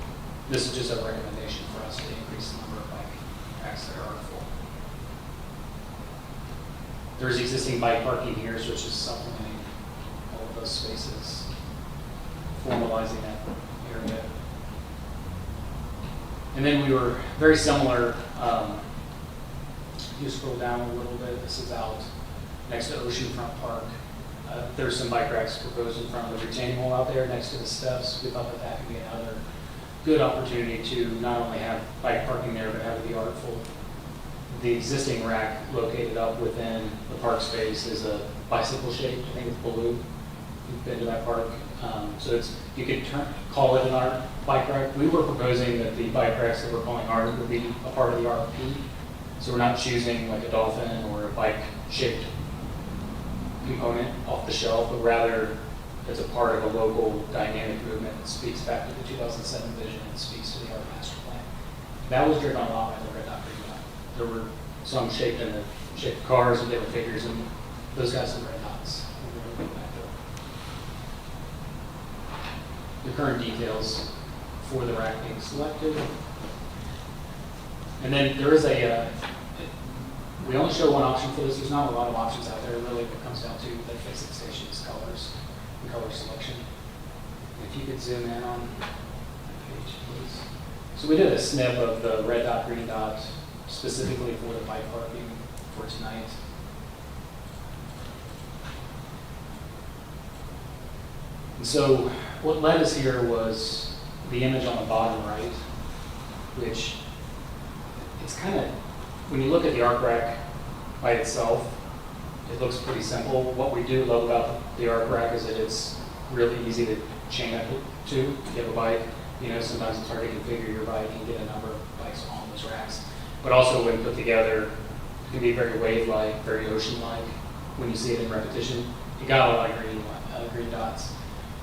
This is just a recommendation for us to increase the number of bike racks that are artful. There's existing bike parking here, so it's just supplementing all of those spaces, formalizing utilizing that area. And then we were very similar, if you scroll down a little bit, this is out next to Oceanfront Park. There's some bike racks proposed in front of the retaining wall out there next to the steps. We thought that that could be another good opportunity to not only have bike parking there, but have it be artful. The existing rack located up within the park space is a bicycle shaped, I think it's blue. You've been to that park. So it's, you could call it an art bike rack. We were proposing that the bike racks that we're calling art would be a part of the RFP. So we're not choosing like a dolphin or a bike shaped component off the shelf, but rather as a part of a local dynamic movement that speaks back to the 2007 vision and speaks to the art master plan. That was driven a lot by the Red Dot Green Dot. There were some shaped in the shape of cars with different figures, and those guys are red dots. The current details for the rack being selected. And then there is we only show one option for this. There's not a lot of options out there. Really, what it comes down to the fixing station's colors and color selection. If you could zoom in on that page, please. So we did a snip of the red dot, green dot, specifically for the bike parking for tonight. And so what led us here was the image on the bottom right, which it's kind of, when you look at the arc rack by itself, it looks pretty simple. What we do love about the arc rack is that it's really easy to chain up to. You have a bike, sometimes it's hard to configure your bike and get a number of bikes on those racks. But also when put together, it can be very wave-like, very ocean-like when you see it in repetition. You got a lot of green dots.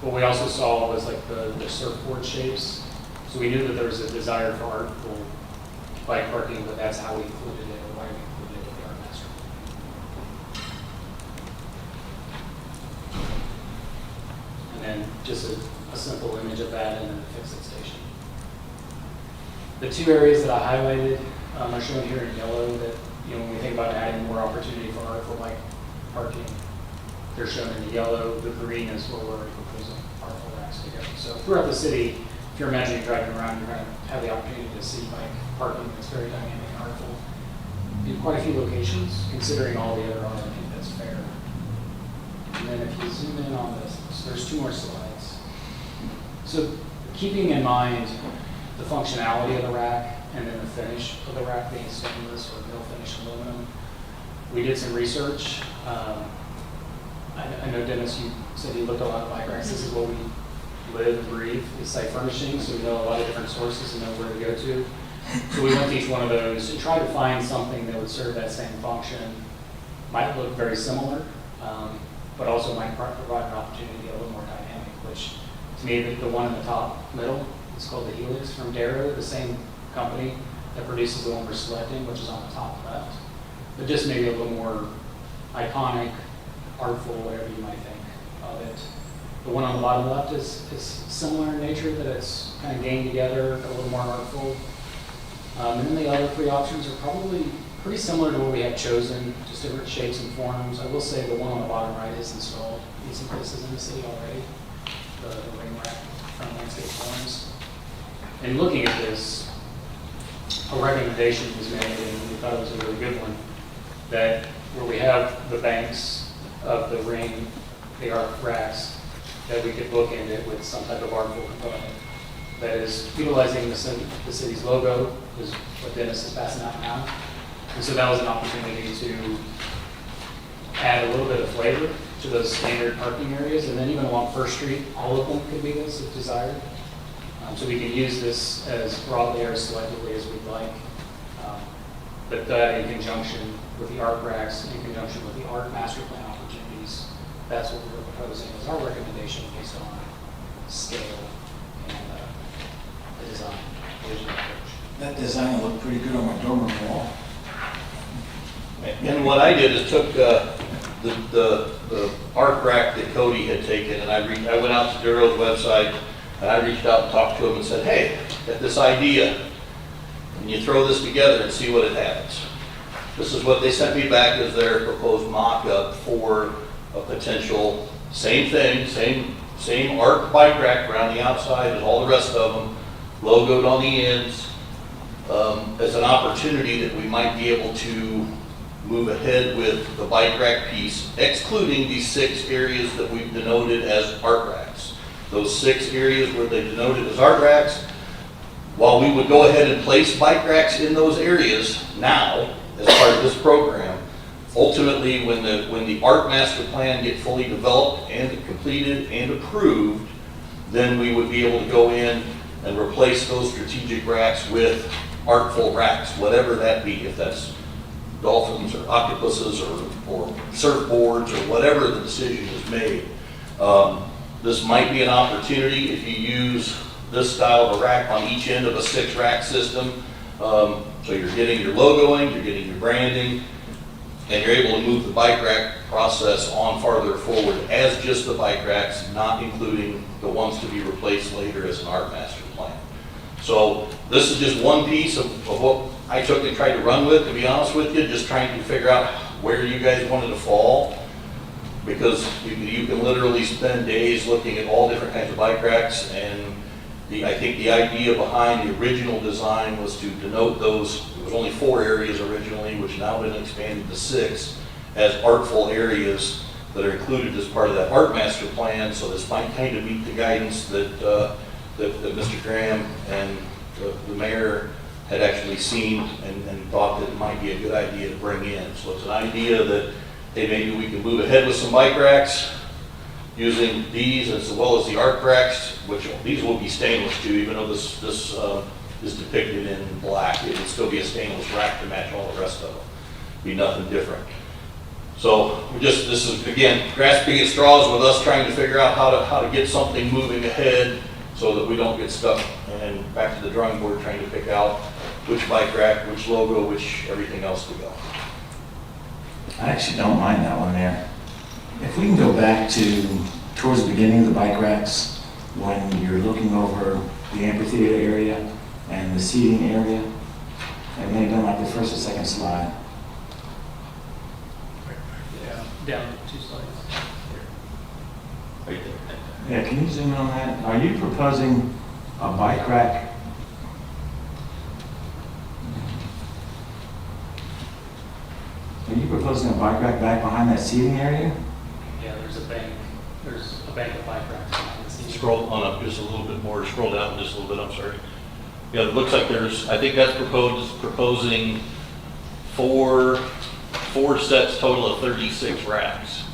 What we also saw was like the surfboard shapes. So we knew that there was a desire for artful bike parking, but that's how we included it, or why we included it with the art master. And then just a simple image of that and then the fix-it station. The two areas that I highlighted are shown here in yellow that, when we think about adding more opportunity for artful bike parking, they're shown in the yellow. The green is where we're already proposing artful racks together. So throughout the city, if you're imagining driving around, you're going to have the opportunity to see bike parking that's very dynamic and artful in quite a few locations, considering all the other art. I think that's fair. And then if you zoom in on this, so there's two more slides. So keeping in mind the functionality of the rack and then the finish of the rack being stainless or mill finish aluminum, we did some research. I know, Dennis, you said you looked at a lot of bike racks. This is what we live and breathe. It's site furnishing, so we know a lot of different sources and know where to go to. So we went to each one of those and tried to find something that would serve that same function. Might look very similar, but also might provide an opportunity to be a little more dynamic, which to me, the one in the top middle is called the Helix from Darrow, the same company that produces the one we're selecting, which is on the top left. But just maybe a little more iconic, artful, whatever you might think of it. The one on the bottom left is similar in nature, that it's kind of gained together, a little more artful. And then the other three options are probably pretty similar to what we had chosen, just different shapes and forms. I will say the one on the bottom right is installed in some places in the city already, the ring rack from Landscape Forms. And looking at this, a recommendation was made, and we thought it was a really good one, that where we have the banks of the ring, the arc racks, that we could bookend it with some type of artful component that is utilizing the city's logo, is what Dennis is passing out now. And so that was an opportunity to add a little bit of flavor to those standard parking areas, and then even along First Street, all of them could be this if desired. So we can use this as broadly or as selectively as we'd like, but that in conjunction with the art racks, in conjunction with the art master plan opportunities, that's what we're proposing as our recommendation based on scale and the design, vision approach. That design will look pretty good on my dormer wall. And what I did is took the arc rack that Cody had taken, and I went out to Darrow's website, and I reached out and talked to him and said, hey, got this idea, and you throw this together and see what it happens. This is what they sent me back as their proposed mock-up for a potential, same thing, same same arc bike rack around the outside as all the rest of them, logoed on the ends, as an opportunity that we might be able to move ahead with the bike rack piece, excluding these 6 areas that we've denoted as art racks. Those 6 areas where they denoted as art racks, while we would go ahead and place bike racks in those areas now, as part of this program, ultimately, when the art master plan get fully developed and completed and approved, then we would be able to go in and replace those strategic racks with artful racks, whatever that be, if that's dolphins or octopuses or surfboards or whatever the decision is made. This might be an opportunity if you use this style of a rack on each end of a 6-rack system. So you're getting your logoing, you're getting your branding, and you're able to move the bike rack process on farther forward as just the bike racks, not including the ones to be replaced later as an art master plan. So this is just one piece of what I took and tried to run with, to be honest with you, just trying to figure out where you guys wanted to fall. Because you can literally spend days looking at all different kinds of bike racks, and I think the idea behind the original design was to denote those. There was only 4 areas originally, which now have been expanded to 6 as artful areas that are included as part of that art master plan. So this might kind of meet the guidance that Mr. Graham and the mayor had actually seen and thought that it might be a good idea to bring in. So it's an idea that, hey, maybe we can move ahead with some bike racks using these as well as the arc racks, which these will be stainless too, even though this is depicted in black. It would still be a stainless rack to match all the rest of them. Be nothing different. So this is, again, grasping at straws with us trying to figure out how to get something moving ahead so that we don't get stuck and back to the drawing board trying to pick out which bike rack, which logo, which everything else to go. I actually don't mind that one there. If we can go back towards the beginning of the bike racks, when you're looking over the amphitheater area and the seating area, and maybe done like the first or second slide. Yeah, down 2 slides. Right there. Yeah, can you zoom in on that? Are you proposing a bike rack? Are you proposing a bike rack back behind that seating area? Yeah, there's a bank of bike racks behind the scenes. Scroll on up just a little bit more, scroll down just a little bit, I'm sorry. Yeah, it looks like I think that's proposing four sets total of 36 racks.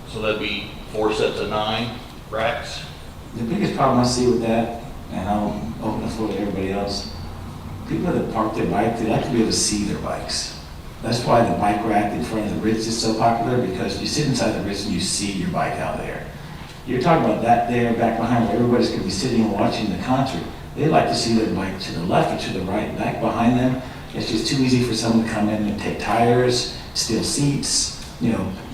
So that'd be 4 sets of 9 racks. The biggest problem I see with that, and I'll open the floor to everybody else, people that park their bike, they like to be able to see their bikes. That's why the bike rack in front of the Ritz is so popular, because you sit inside the Ritz and you see your bike out there. You're talking about that there back behind where everybody's going to be sitting and watching the concert. They like to see their bike to the left or to the right. Back behind them, it's just too easy for someone to come in and take tires, steal seats,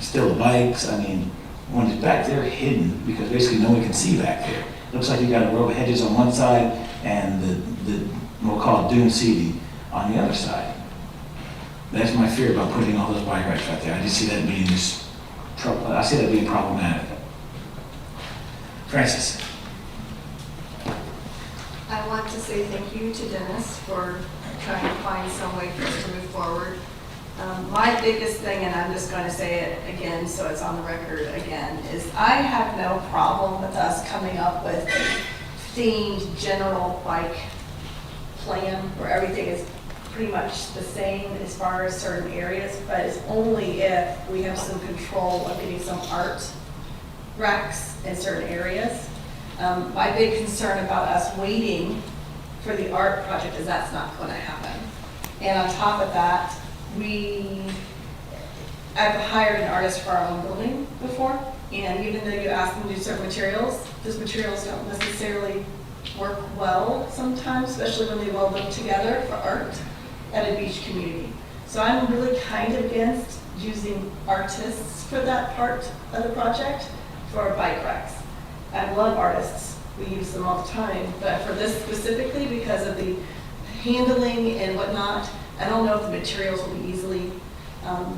steal the bikes. I mean, when it's back there hidden, because basically no one can see back there. Looks like you got a row of hedges on one side and the we'll call it dune seating on the other side. That's my fear about putting all those bike racks right there. I just see that being I see that being problematic. Francis. I want to say thank you to Dennis for trying to find some way for us to move forward. My biggest thing, and I'm just going to say it again so it's on the record again, is I have no problem with us coming up with a themed general bike plan where everything is pretty much the same as far as certain areas, but it's only if we have some control of getting some art racks in certain areas. My big concern about us waiting for the art project is that's not going to happen. And on top of that, I've hired an artist for our own building before, and even though you ask them to do certain materials, those materials don't necessarily work well sometimes, especially when they weld them together for art at a beach community. So I'm really kind of against using artists for that part of the project for bike racks. I love artists, we use them all the time, but for this specifically, because of the handling and whatnot, I don't know if the materials will be easily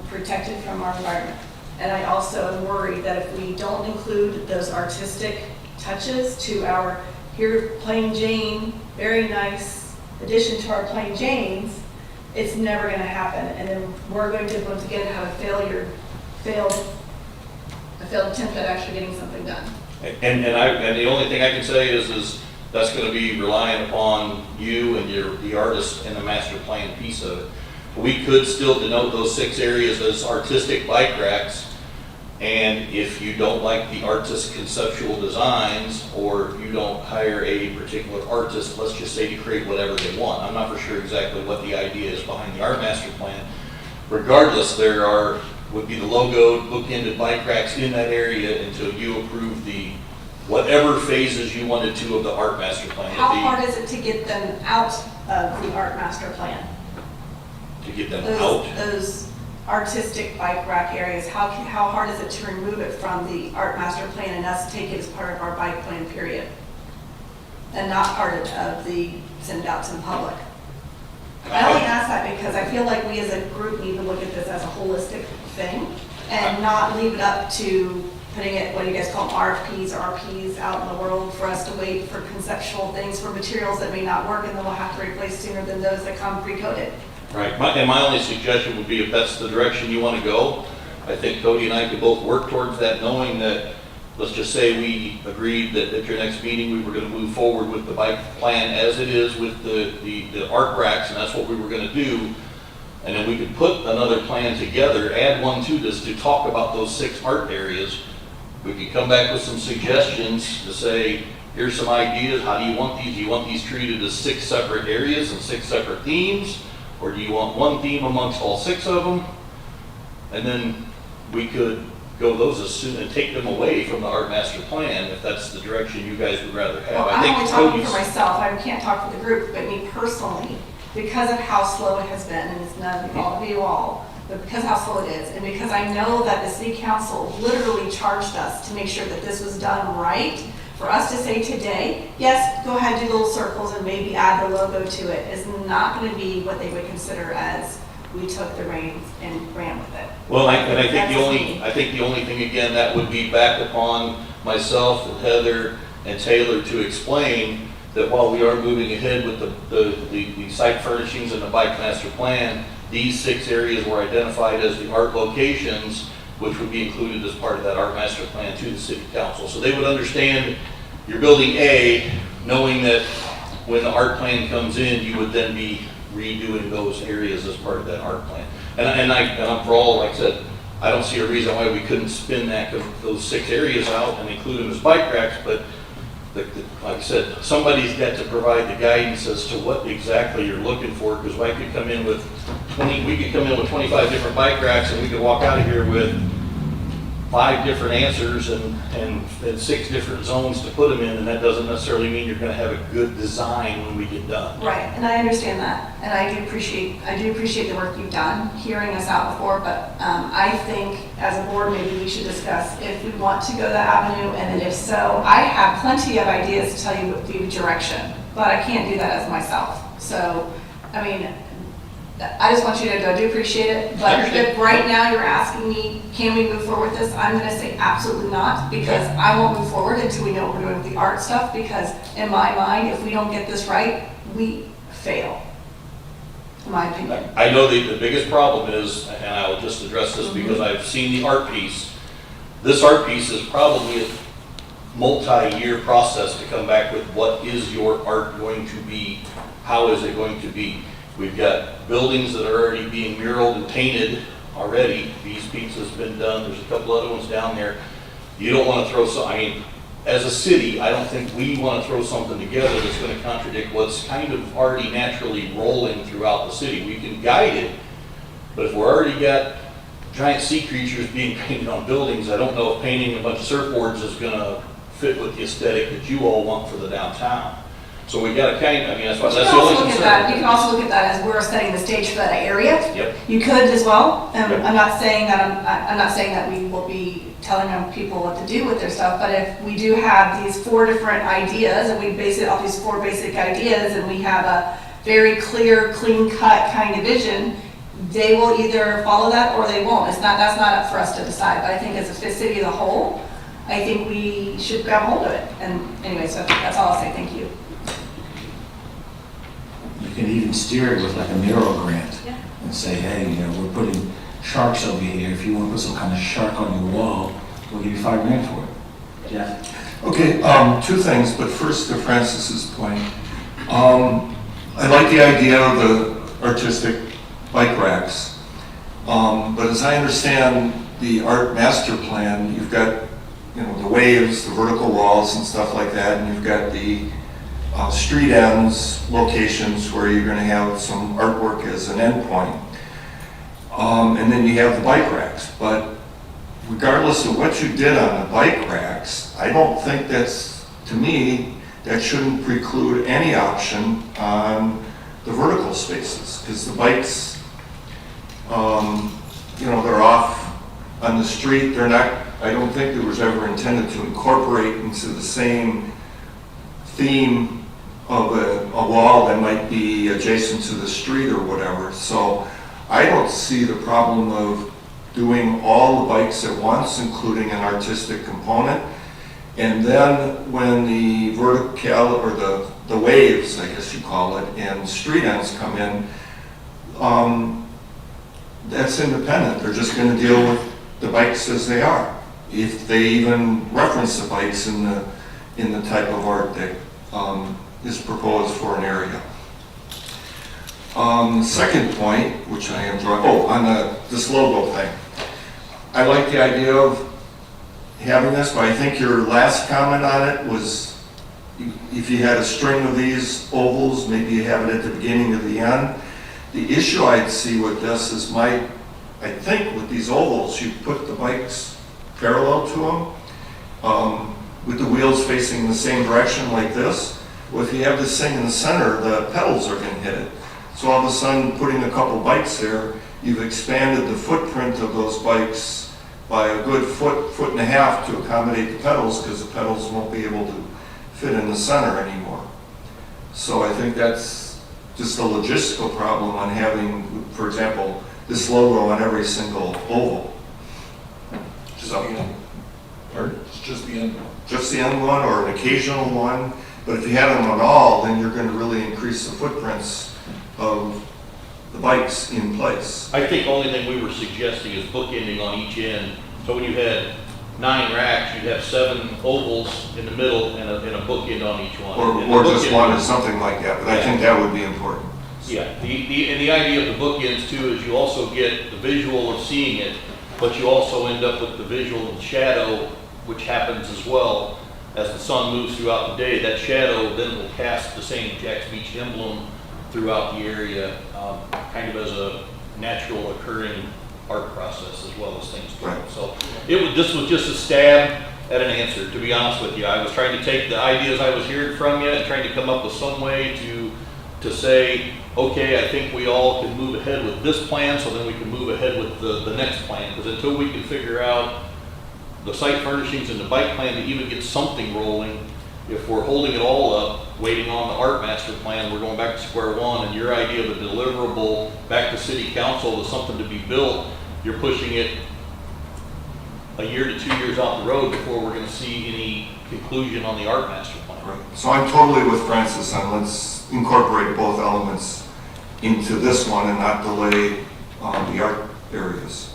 protected from our environment. And I also am worried that if we don't include those artistic touches to our, here, plain Jane, very nice addition to our plain Janes, it's never going to happen. And then we're going to once again have a failed attempt at actually getting something done. And the only thing I can say is that's going to be relying upon you and the artist and the master plan piece of it. We could still denote those 6 areas as artistic bike racks, and if you don't like the artist's conceptual designs, or if you don't hire a particular artist, let's just say, to create whatever they want. I'm not for sure exactly what the idea is behind the art master plan. Regardless, would be the logoed, bookended bike racks in that area until you approve the whatever phases you wanted to of the art master plan. How hard is it to get them out of the art master plan? To get them out? Those artistic bike rack areas, how hard is it to remove it from the art master plan and us take it as part of our bike plan period? And not part of the send out to the public? I only ask that because I feel like we as a group need to look at this as a holistic thing and not leave it up to putting it, what do you guys call them, RFPs or RPs out in the world for us to wait for conceptual things for materials that may not work and then we'll have to replace sooner than those that come pre-coated. Right, and my only suggestion would be if that's the direction you want to go, I think Cody and I could both work towards that, knowing that, let's just say we agreed that at your next meeting, we were going to move forward with the bike plan as it is with the art racks, and that's what we were going to do. And then we could put another plan together, add one to this to talk about those 6 art areas. We could come back with some suggestions to say, here's some ideas, how do you want these? Do you want these treated as 6 separate areas and 6 separate themes? Or do you want one theme amongst all 6 of them? And then we could go those as soon and take them away from the art master plan if that's the direction you guys would rather have. Well, I I'm think only talking Cody's- for myself, I can't talk for the group, but me personally, because of how slow it has been, and it's not all of you all, but because of how slow it is, and because I know that the city council literally charged us to make sure that this was done right, for us to say today, yes, go ahead, do little circles and maybe add the logo to it, is not going to be what they would consider as we took the reins and ran with it. Well, and I think That's the only thing, again, that would be back upon myself and Heather and Taylor to explain that while we are moving ahead with the site furnishings and the bike master plan, these 6 areas were identified as the art locations, which would be included as part of that art master plan to the city council. So they would understand you're building A, knowing that when the art plan comes in, you would then be redoing those areas as part of that art plan. And I'm for all, like I said, I don't see a reason why we couldn't spin those 6 areas out and include them as bike racks, but like I said, somebody's got to provide the guidance as to what exactly you're looking for, because we could come in with 25 different bike racks and we could walk out of here with 5 different answers and 6 different zones to put them in, and that doesn't necessarily mean you're going to have a good design when we get done. Right, and I understand that, and I do appreciate the work you've done, hearing us out before, but I think as a board, maybe we should discuss if we want to go that avenue, and then if so, I have plenty of ideas to tell you the direction, but I can't do that as myself. So, I mean, I just want you to know, I do appreciate it, but if right now you're asking me, can we move forward with this? I'm gonna say absolutely not, because I won't move forward until we know what we're doing with the art stuff, because in my mind, if we don't get this right, we fail, in my opinion. I know the biggest problem is, and I will just address this because I've seen the art piece. This art piece is probably a multi-year process to come back with what is your art going to be, how is it going to be. We've got buildings that are already being muraled and painted already. Bees Pizza's been done. There's a couple other ones down there. You don't want to throw I mean, as a city, I don't think we want to throw something together that's going to contradict what's kind of already naturally rolling throughout the city. We can guide it, but if we're already got giant sea creatures being painted on buildings, I don't know if painting a bunch of surfboards is going to fit with the aesthetic that you all want for the downtown. So we got to I mean, that's the only concern. You can also look at that as we're setting the stage for that area. Yep. You could as well. Yep. I'm not saying that we will be telling people what to do with their stuff, but if we do have these 4 different ideas and we base it off these 4 basic ideas and we have a very clear, clean-cut kind of vision, they will either follow that or they won't. That's not up for us to decide, but I think as a city as a whole, I think we should grab hold of it. And anyway, so that's all I'll say, thank you. You can even steer it with like a mural grant Yeah. and say, hey, you know, we're putting sharks over here. If you want to put some kind of shark on your wall, we'll give you $5 grand for it. Jeff? Okay, two things, but first to Francis's point. I like the idea of the artistic bike racks, but as I understand the art master plan, you've got, you know, the waves, the vertical walls and stuff like that, and you've got the street ends locations where you're going to have some artwork as an endpoint. And then you have the bike racks. But regardless of what you did on the bike racks, I don't think that's, to me, that shouldn't preclude any option on the vertical spaces. Because the bikes, you know, they're off on the street. They're not, I don't think it was ever intended to incorporate into the same theme of a wall that might be adjacent to the street or whatever. So I don't see the problem of doing all the bikes at once, including an artistic component. And then when the vertical, or the waves, I guess you call it, and street ends come in, that's independent. They're just going to deal with the bikes as they are. If they even reference the bikes in the type of art that is proposed for an area. Second point, which I am drawing, on this logo thing. I like the idea of having this, but I think your last comment on it was if you had a string of these ovals, maybe you have it at the beginning or the end. The issue I'd see with this is I think with these ovals, you put the bikes parallel to them, with the wheels facing the same direction like this. Well, if you have this thing in the center, the pedals are going to hit it. So all of a sudden, putting a couple bikes there, you've expanded the footprint of those bikes by a good foot and a half to accommodate the pedals, because the pedals won't be able to fit in the center anymore. So I think that's just a logistical problem on having, for example, this logo on every single oval. Just the end. Just the end one or an occasional one. But if you had them on all, then you're going to really increase the footprints of the bikes in place. I think the only thing we were suggesting is bookending on each end. So when you had 9 racks, you'd have 7 ovals in the middle and a bookend on each one. Or just one or something like that, but I think that would be important. Yeah, and the idea of the bookends too is you also get the visual of seeing it, but you also end up with the visual of the shadow, which happens as well. As the sun moves throughout the day, that shadow then will cast the same Jack's Beach emblem throughout the area, kind of as a natural occurring art process as well as things go. Right. So this was just a stab at an answer, to be honest with you. I was trying to take the ideas I was hearing from you and trying to come up with some way to say, okay, I think we all can move ahead with this plan, so then we can move ahead with the next plan. Because until we can figure out the site furnishings and the bike plan to even get something rolling, if we're holding it all up, waiting on the art master plan, we're going back to square one, and your idea of a deliverable back to city council is something to be built, you're pushing it a year to 2 years out the road before we're going to see any conclusion on the art master plan. Right. So I'm totally with Francis on let's incorporate both elements into this one and not delay the art areas.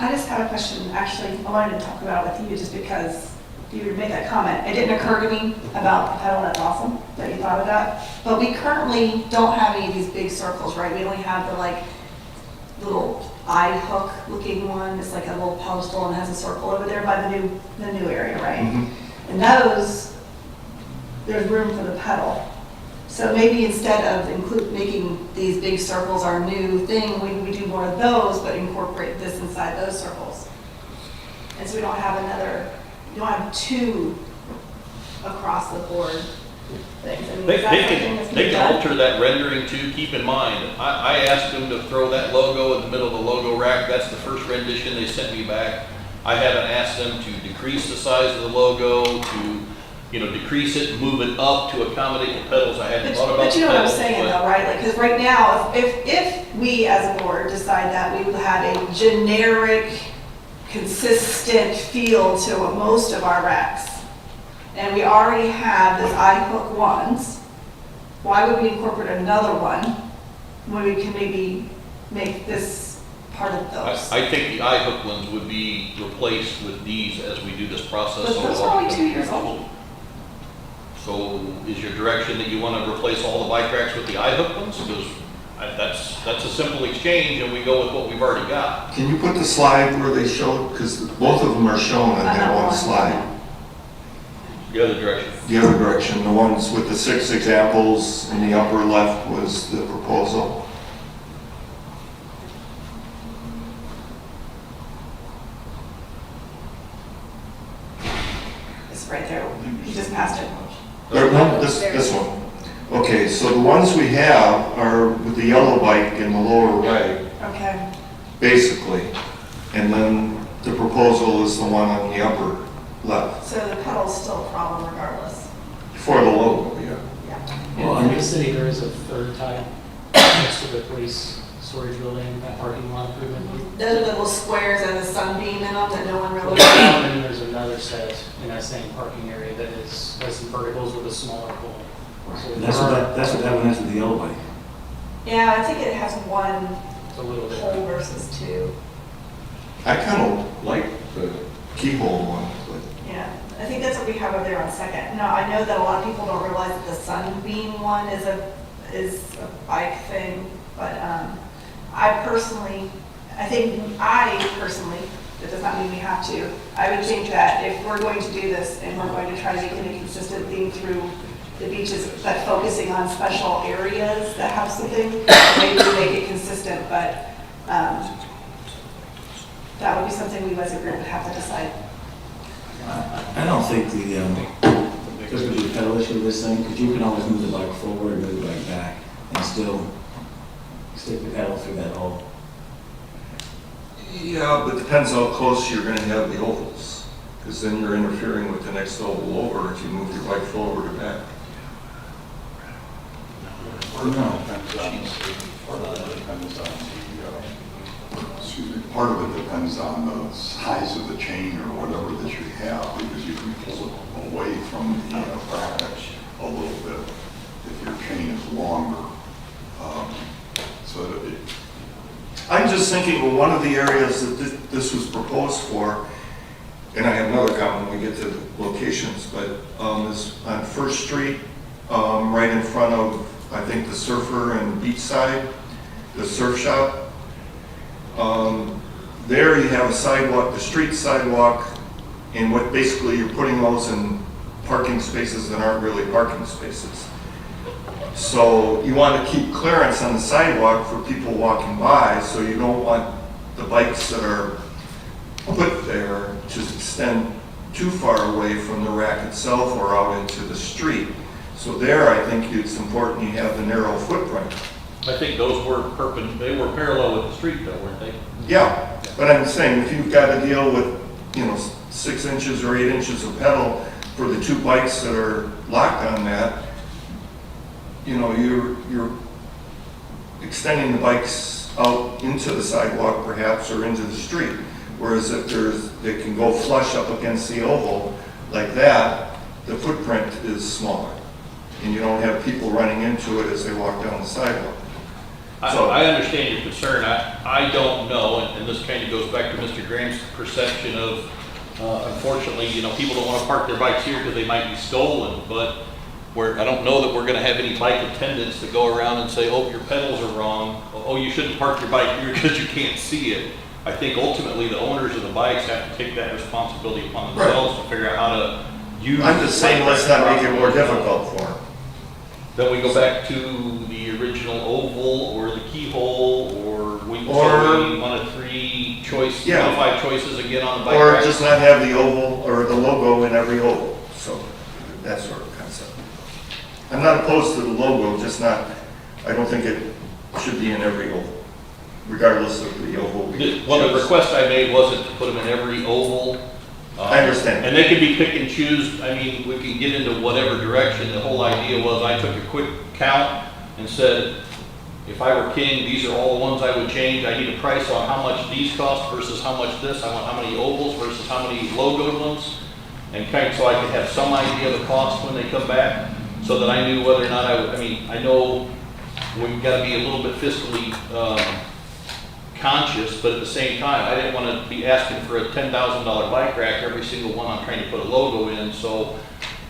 I just have a question. Actually, I wanted to talk about it with you just because you made that comment. It didn't occur to me about the pedal. That's awesome that you thought of that. But we currently don't have any of these big circles, right? We only have the like little eye hook looking one. It's like a little pedestal and has a circle over there by the new area, right? Mm-hmm. And those, there's room for the pedal. So maybe instead of making these big circles our new thing, we do more of those, but incorporate this inside those circles. And so we don't have you don't have 2 across the board things. I mean, They is that something that's can being done? alter that rendering too. Keep in mind, I asked them to throw that logo in the middle of the logo rack. That's the first rendition they sent me back. I haven't asked them to decrease the size of the logo, to decrease it, move it up to accommodate the pedals. I hadn't thought about But you the know what I'm pedals, saying but- though, right? Like, because right now, if we as a board decide that we would have a generic, consistent feel to most of our racks, and we already have this I-hook ones, why would we incorporate another one when we can maybe make this part of those? I think the I-hook ones would be replaced with these as we do this process. But those are only 2 years old. So is your direction that you want to replace all the bike racks with the I-hook ones? Because that's a simple exchange and we go with what we've already got. Can you put the slide where they showed, because both of them are shown on that one slide. The other direction. The other direction, the ones with the 6 examples in the upper left was the proposal. It's right there. You just passed it. No, this one. Okay, so the ones we have are with the yellow bike in the lower right, Okay. basically. And then the proposal is the one on the upper left, So the pedal's still a problem regardless. for the logo, yeah. Well, in the city, there is a third type next to the police storage building, that parking lot improvement. Those are the little squares and the sunbeam in them that no one really. And then there's another set in that same parking area that has some verticals with a smaller pole. So That's what that one is with the yellow bike. Yeah, I think it has one it's a little bit. hole versus 2. I kind of like the keyhole one, but Yeah, I think that's what we have over there on Second. No, I know that a lot of people don't realize that the sunbeam one is a bike thing, but I personally, that does not mean we have to. I would think that if we're going to do this and we're going to try to make it a consistent theme through the beaches, but focusing on special areas that have something, maybe we make it consistent, but that would be something we as a group would have to decide. I don't think there's going to be a pedal issue with this thing, because you can always move the bike forward, move the bike back, and still stick the pedal through that hole. yeah, but depends how close you're going to have the ovals. Because then you're interfering with the next oval over if you move your bike forward or back. Part of it depends on the size of the chain or whatever that you have, because you can pull it away from the bracket a little bit if your chain is longer. So that it, I'm just thinking, well, one of the areas that this was proposed for, and I have another comment when we get to the locations, but is on First Street, right in front of, I think, the Surfer and Beachside, the surf shop. There you have a sidewalk, the street sidewalk, and what basically you're putting those in parking spaces that aren't really parking spaces. So you want to keep clearance on the sidewalk for people walking by, so you don't want the bikes that are put there to extend too far away from the rack itself or out into the street. So there, I think it's important you have the narrow footprint. I think those were they were parallel with the street though, weren't they? Yeah, but I'm saying if you've got to deal with, 6 inches or 8 inches of pedal for the 2 bikes that are locked on that, you're extending the bikes out into the sidewalk perhaps or into the street. Whereas if they can go flush up against the oval like that, the footprint is smaller. And you don't have people running into it as they walk down the sidewalk. I understand your concern. I don't know, and this kind of goes back to Mr. Graham's perception of, unfortunately, people don't want to park their bikes here because they might be stolen, but I don't know that we're going to have any bike attendants that go around and say, oh, your pedals are wrong. Oh, you shouldn't park your bike here because you can't see it. I think ultimately the owners of the bikes have to take that responsibility upon themselves to figure out how to use. I'm just saying, let's not make it more difficult for them. Then we go back to the original oval or the keyhole, or we one of 3 choice, Yeah. 5 choices again on the bike Or rack. just not have the oval or the logo in every oval. So that sort of concept. I'm not opposed to the logo, just not, I don't think it should be in every oval, regardless of the oval. Well, the request I made wasn't to put them in every oval. I understand. And they can be pick and choose. I mean, we can get into whatever direction. The whole idea was I took a quick count and said, if I were king, these are all the ones I would change. I need a price on how much these cost versus how much this. I want how many ovals versus how many logoed ones. And kind of so I could have some idea of the cost when they come back, so that I knew whether or not I mean, I know we've got to be a little bit fiscally conscious, but at the same time, I didn't want to be asking for a $10,000 bike rack every single one I'm trying to put a logo in. So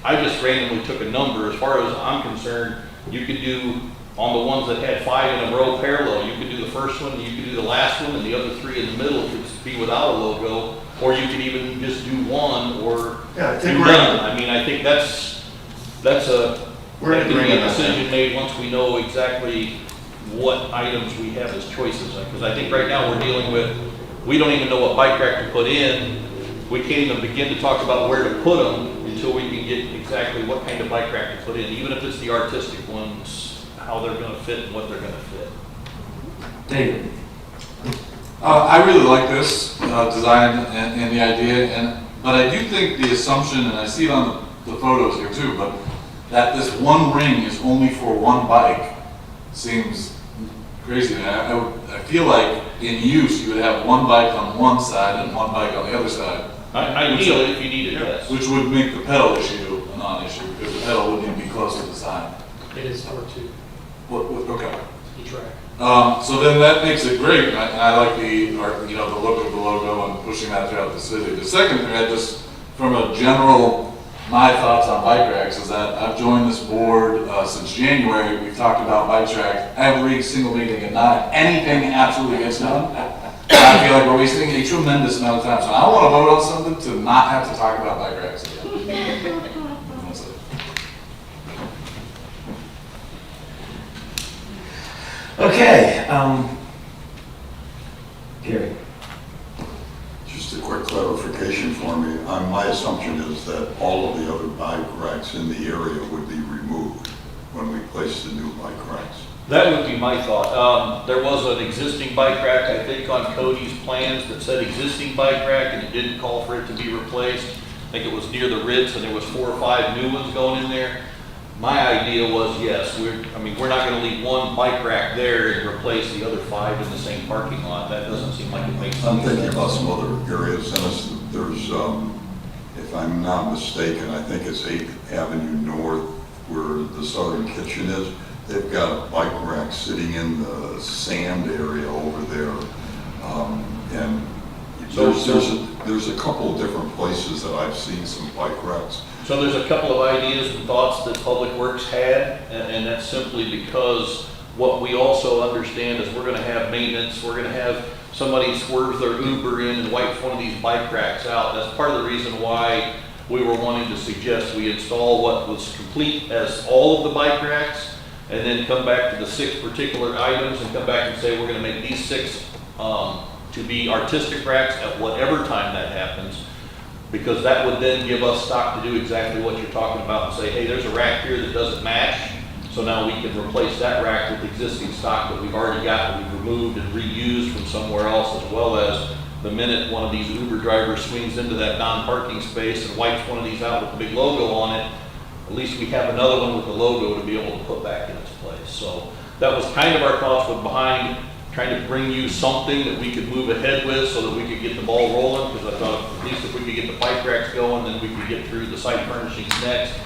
I just randomly took a number. As far as I'm concerned, you could do on the ones that had 5 in a row parallel, you could do the first one, you could do the last one, and the other 3 in the middle could be without a logo, or you could even just do one, or Yeah, I think do we're none. I mean, I think that's We're in that can be agreement a on decision that. made once we know exactly what items we have as choices. Because I think right now we're dealing with, we don't even know what bike rack to put in. We can't even begin to talk about where to put them until we can get exactly what kind of bike rack to put in, even if it's the artistic ones, how they're going to fit and what they're going to fit. David? I really like this design and the idea, but I do think the assumption, and I see it on the photos here too, but that this one ring is only for one bike seems crazy. I feel like in use you would have one bike on one side and one bike on the other side. Ideally, if you need it, yes. Which would make the pedal issue a non-issue, because the pedal wouldn't even be close to the sign. It is for 2, Okay. each rack. So then that makes it great, and I like the look of the logo and pushing that throughout the city. The second thing, from a general, my thoughts on bike racks is that I've joined this board since January. We've talked about bike racks every single meeting, and not anything absolutely gets done. I feel like we're wasting a tremendous amount of time. So I want to vote on something to not have to talk about bike racks again. That's it. Okay, Gary? Just a quick clarification for me. My assumption is that all of the other bike racks in the area would be removed when we place the new bike racks. That would be my thought. There was an existing bike rack, I think, on Cody's plans that said existing bike rack, and it didn't call for it to be replaced. I think it was near the Ritz, and there was 4 or 5 new ones going in there. My idea was, yes, we're not going to leave one bike rack there and replace the other 5 in the same parking lot. That doesn't seem like it makes sense. I'm thinking about some other areas, and there's, if I'm not mistaken, I think it's 8th Avenue North where the Southern Kitchen is. They've got a bike rack sitting in the sand area over there. And there's a couple of different places that I've seen some bike racks. So there's a couple of ideas and thoughts that Public Works had, and that's simply because what we also understand is we're going to have maintenance, we're going to have somebody swerves their Uber in and wipes one of these bike racks out. That's part of the reason why we were wanting to suggest we install what was complete as all of the bike racks, and then come back to the 6 particular items and come back and say we're going to make these 6 to be artistic racks at whatever time that happens, because that would then give us stock to do exactly what you're talking about and say, hey, there's a rack here that doesn't match, so now we can replace that rack with existing stock that we've already got, that we've removed and reused from somewhere else, as well as the minute one of these Uber drivers swings into that non-parking space and wipes one of these out with the big logo on it, at least we have another one with the logo to be able to put back in its place. So that was kind of our thoughts behind trying to bring you something that we could move ahead with so that we could get the ball rolling, because I thought at least if we could get the bike racks going, then we could get through the site furnishings next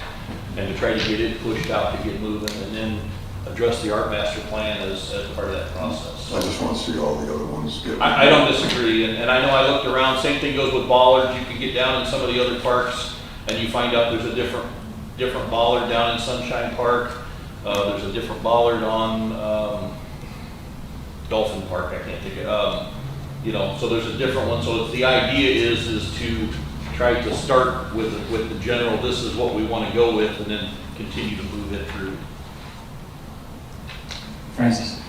and to try to get it pushed out to get moving, and then address the art master plan as part of that process. I just want to see all the other ones get. I don't disagree, and I know I looked around, same thing goes with bollards. You can get down in some of the other parks and you find out there's a different bollard down in Sunshine Park. There's a different bollard on Dolphin Park, I can't think of, so there's a different one. So the idea is to try to start with the general, this is what we want to go with, and then continue to move it through. Francis?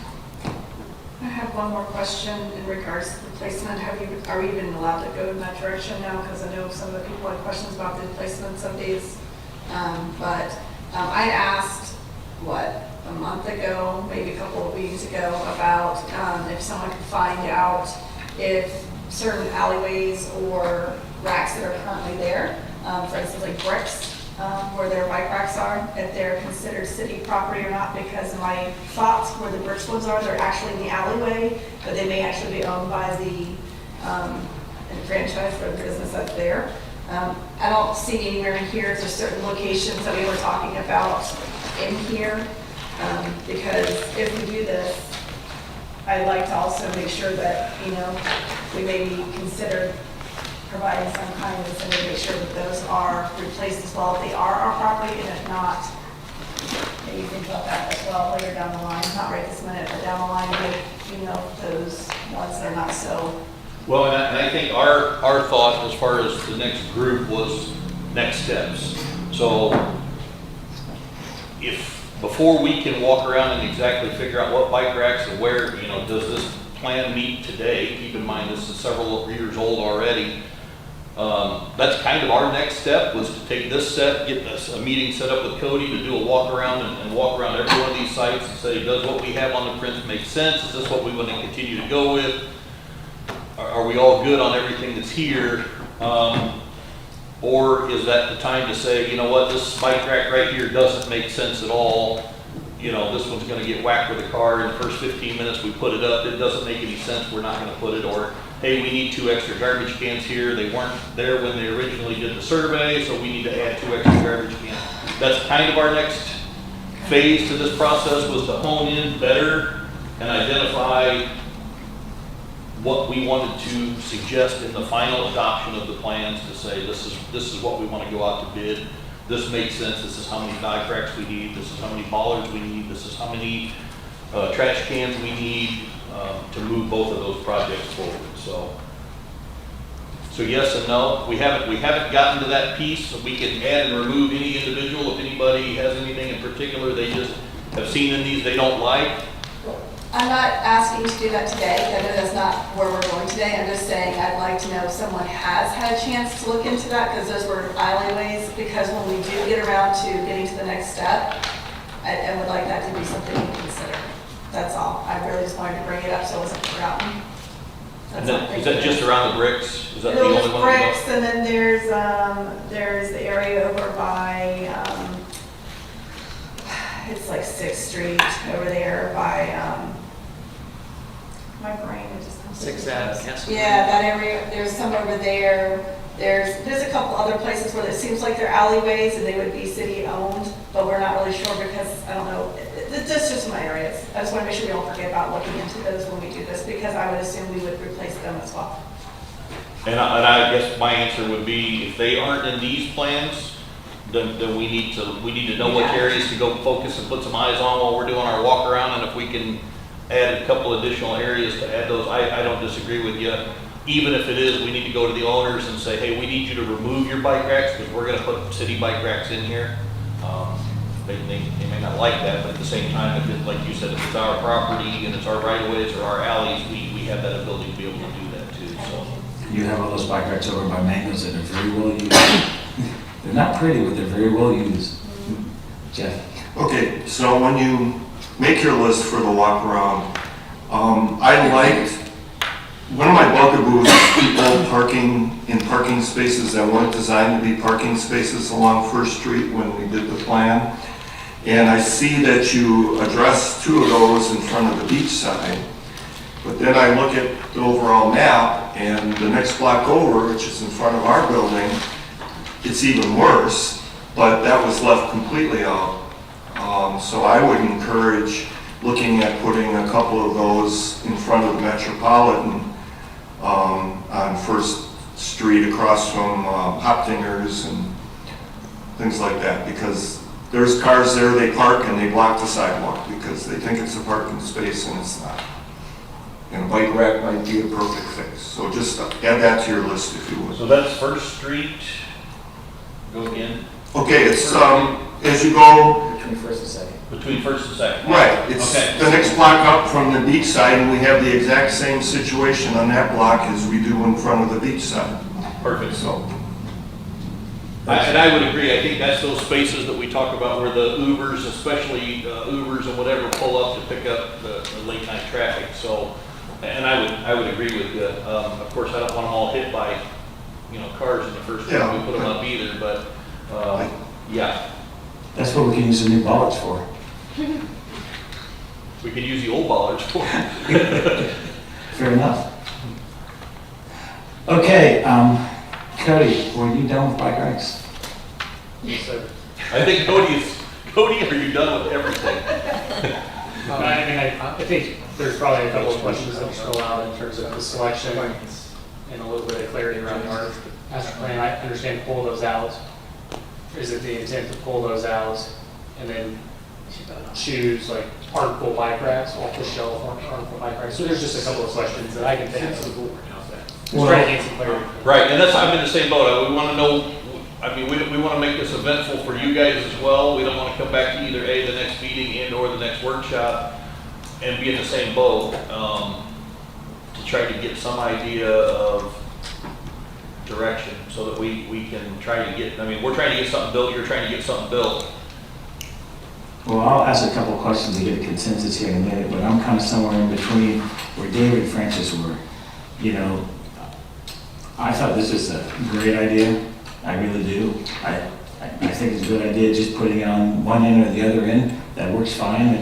I have one more question in regards to the placement. Are we even allowed to go in that direction now? Because I know some of the people had questions about the placement some days. But I asked, a month ago, maybe a couple of weeks ago, about if someone could find out if certain alleyways or racks that are currently there. For instance, like bricks, where their bike racks are, if they're considered city property or not, because my thoughts where the bricks ones are, they're actually in the alleyway, but they may actually be owned by the franchise for the business that's there. I don't see anywhere in here, there's certain locations that we were talking about in here, because if we do this, I'd like to also make sure that, you know, we maybe consider providing some kind of incentive to make sure that those are replaced as well if they are our property, and if not, maybe think about that as well later down the line, not right this minute, but down the line, maybe, you know, those ones that are not so. Well, and I think our thought as far as the next group was next steps. So if, before we can walk around and exactly figure out what bike racks and where, you know, does this plan meet today? Keep in mind this is several years old already. That's kind of our next step, was to take this set, get us a meeting set up with Cody to do a walk around and walk around every one of these sites and say, does what we have on the prints make sense? Is this what we want to continue to go with? Are we all good on everything that's here? Or is that the time to say, you know what, this bike rack right here doesn't make sense at all. You know, this one's going to get whacked with a car in the first 15 minutes we put it up. It doesn't make any sense. We're not going to put it. Or, hey, we need 2 extra garbage cans here. They weren't there when they originally did the survey, so we need to add 2 extra garbage cans. That's kind of our next phase to this process, was to hone in better and identify what we wanted to suggest in the final adoption of the plans, to say this is what we want to go out to bid. This makes sense. This is how many bike racks we need. This is how many bollards we need. This is how many trash cans we need to move both of those projects forward. So yes and no. We haven't gotten to that piece. We can add and remove any individual if anybody has anything in particular they just have seen in these they don't like. I'm not asking to do that today. I know that's not where we're going today. I'm just saying I'd like to know if someone has had a chance to look into that, because those were alleyways. Because when we do get around to getting to the next step, I would like that to be something to consider. That's all. I really just wanted to bring it up so it wasn't forgotten. And then, is that just around the bricks? Is that the There's only one? bricks, and then there's the area over by, it's like 6th Street over there by, my brain is just. 6th Ave. Yeah, that area, there's some over there. There's a couple other places where it seems like they're alleyways and they would be city owned, but we're not really sure because, I don't know, that's just my areas. I just want to make sure we don't forget about looking into those when we do this, because I would assume we would replace them as well. And I guess my answer would be, if they aren't in these plans, then we need to know which areas to go focus and put some eyes on while we're doing our walk around, and if we can add a couple additional areas to add those, I don't disagree with you. Even if it is, we need to go to the owners and say, hey, we need you to remove your bike racks because we're going to put city bike racks in here. They may not like that, but at the same time, if it, like you said, if it's our property and it's our right-of-ways or our alleys, we have that ability to be able to do that too. So You have all those bike racks over by Mango's that are very well used. They're not pretty, but they're very well used. Jeff? Okay, so when you make your list for the walk around, I liked, one of my bugaboos is people parking in parking spaces that weren't designed to be parking spaces along First Street when we did the plan. And I see that you addressed 2 of those in front of the beach side. But then I look at the overall map, and the next block over, which is in front of our building, it's even worse, but that was left completely out. So I would encourage looking at putting a couple of those in front of the Metropolitan on First Street across from Hoptinger's and things like that, because there's cars there, they park and they block the sidewalk because they think it's a parking space and it's not. And a bike rack might be a perfect fix. So just add that to your list if you would. So that's First Street. Go again. Okay, it's as you go Between first and second. Between First and Second. right. It's Okay. the next block up from the beach side, and we have the exact same situation on that block as we do in front of the beach side. Perfect. So And I would agree. I think that's those spaces that we talk about where the Ubers, especially Ubers and whatever, pull up to pick up the late night traffic. So, and I would agree with you. Of course, I don't want them all hit by cars in the first time we put them up either, but, yeah. That's what we can use the new bollards for. We can use the old bollards for Fair enough. Okay, Cody, were you done with bike racks? Yes, sir. I think Cody, are you done with everything? I think there's probably a couple of questions that will still out in terms of the selection and a little bit of clarity around the art master plan. I understand pull those out. Is it the intent to pull those out and then choose like article bike racks off the shelf or article bike racks? So there's just a couple of questions that I can think of. Just try to get some clarity. Right, and I'm in the same boat. We want to know, we want to make this eventful for you guys as well. We don't want to come back to either the next meeting and or the next workshop and be in the same boat, to try to get some idea of direction so that we can try to get, we're trying to get something built, you're trying to get something built. Well, I'll ask a couple of questions to get a consensus here in a minute, but I'm kind of somewhere in between where David and Francis were. I thought this was a great idea. I really do. I think it's a good idea just putting it on one end or the other end. That works fine.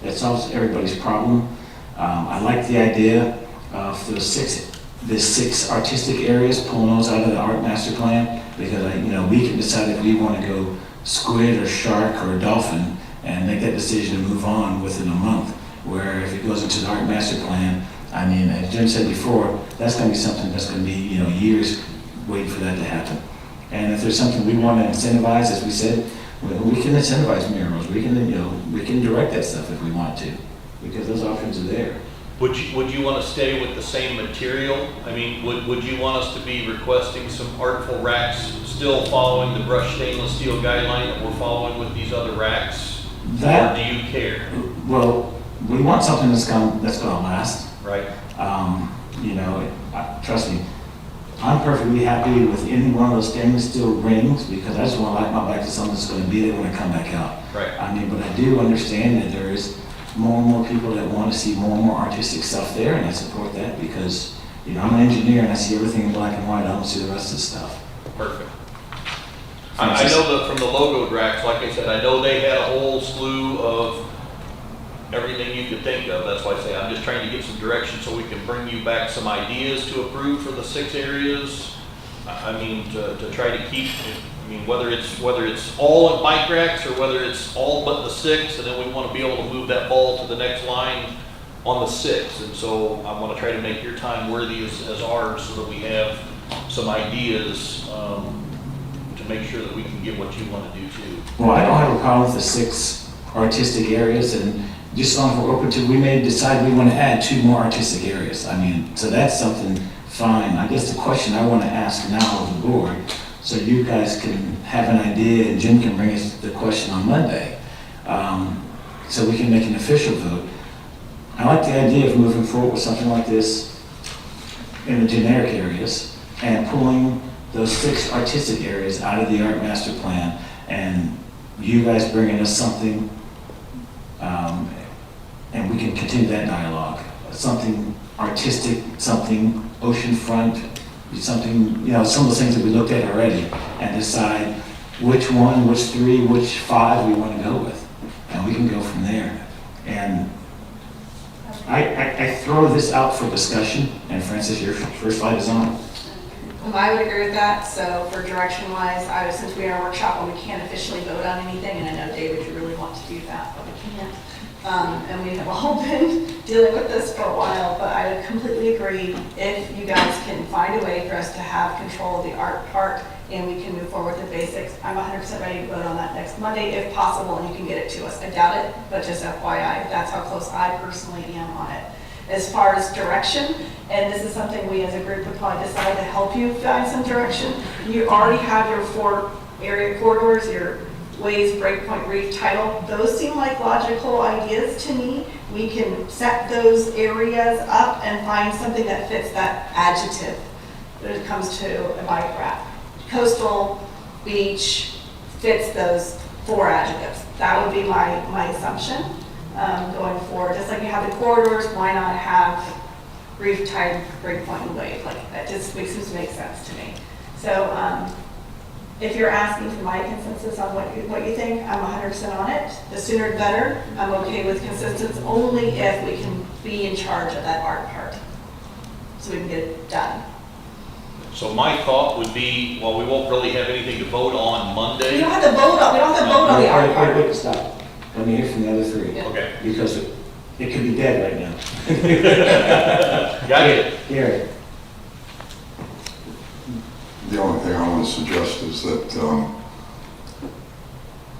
That solves everybody's problem. I like the idea of the six artistic areas, pulling those out of the art master plan, because we can decide if we want to go squid or shark or dolphin and make that decision and move on within a month. Where if it goes into the art master plan, as Jim said before, that's going to be something that's going to be years waiting for that to happen. And if there's something we want to incentivize, as we said, we can incentivize murals. We can direct that stuff if we want to, because those options are there. Would you want to stay with the same material? Would you want us to be requesting some artful racks, still following the brushed stainless steel guideline that we're following with these other racks? Or do you care? Well, we want something that's going to last. Right. Trust me, I'm perfectly happy with any one of those stainless steel rings because I just want to like my bike to something that's going to be there when I come back out. Right. But I do understand that there is more and more people that want to see more and more artistic stuff there, and I support that because, I'm an engineer and I see everything in black and white. I don't see the rest of the stuff. Perfect. I know that from the logo racks, like I said, I know they had a whole slew of everything you could think of. That's why I say I'm just trying to get some direction so we can bring you back some ideas to approve for the 6 areas. To try to keep, whether it's all at bike racks or whether it's all but the 6, and then we want to be able to move that ball to the next line on the 6. And so I want to try to make your time worthy as ours so that we have some ideas to make sure that we can get what you want to do too. Well, I don't have a problem with the 6 artistic areas, and just as long as we're open to, we may decide we want to add 2 more artistic areas. So that's something fine. I guess the question I want to ask now of the board, so you guys can have an idea and Jim can bring us the question on Monday, so we can make an official vote. I like the idea of moving forward with something like this in the generic areas and pulling those 6 artistic areas out of the art master plan, and you guys bringing us something, and we can continue that dialogue. Something artistic, something oceanfront, something, some of the things that we looked at already, and decide which one, which 3, which 5 we want to go with. And we can go from there. And I throw this out for discussion, and Francis, your first light is on. I would agree with that. So for direction wise, since we are a workshop and we can't officially vote on anything, and I know David, you really want to do that, but we can't. And we have all been dealing with this for a while, but I would completely agree if you guys can find a way for us to have control of the art part and we can move forward with the basics. I'm 100% ready to vote on that next Monday if possible, and you can get it to us. I doubt it, but just FYI, that's how close I personally am on it. As far as direction, and this is something we as a group would probably decide to help you find some direction. You already have your 4 area corridors, your ways, breakpoint, reef, title. Those seem like logical ideas to me. We can set those areas up and find something that fits that adjective when it comes to a bike rack. Coastal, beach, fits those 4 adjectives. That would be my assumption going forward. Just like you have the corridors, why not have reef, tide, breakpoint, and wave? Like that just seems to make sense to me. So if you're asking for my consensus on what you think, I'm 100% on it. The sooner the better. I'm okay with consensus only if we can be in charge of that art part, so we can get it done. So my thought would be, well, we won't really have anything to vote on We Monday. don't have to vote on, the art part. Wait, stop. Let me hear from the other three. Okay. Because it could be dead right now. Got it. Gary. The only thing I want to suggest is that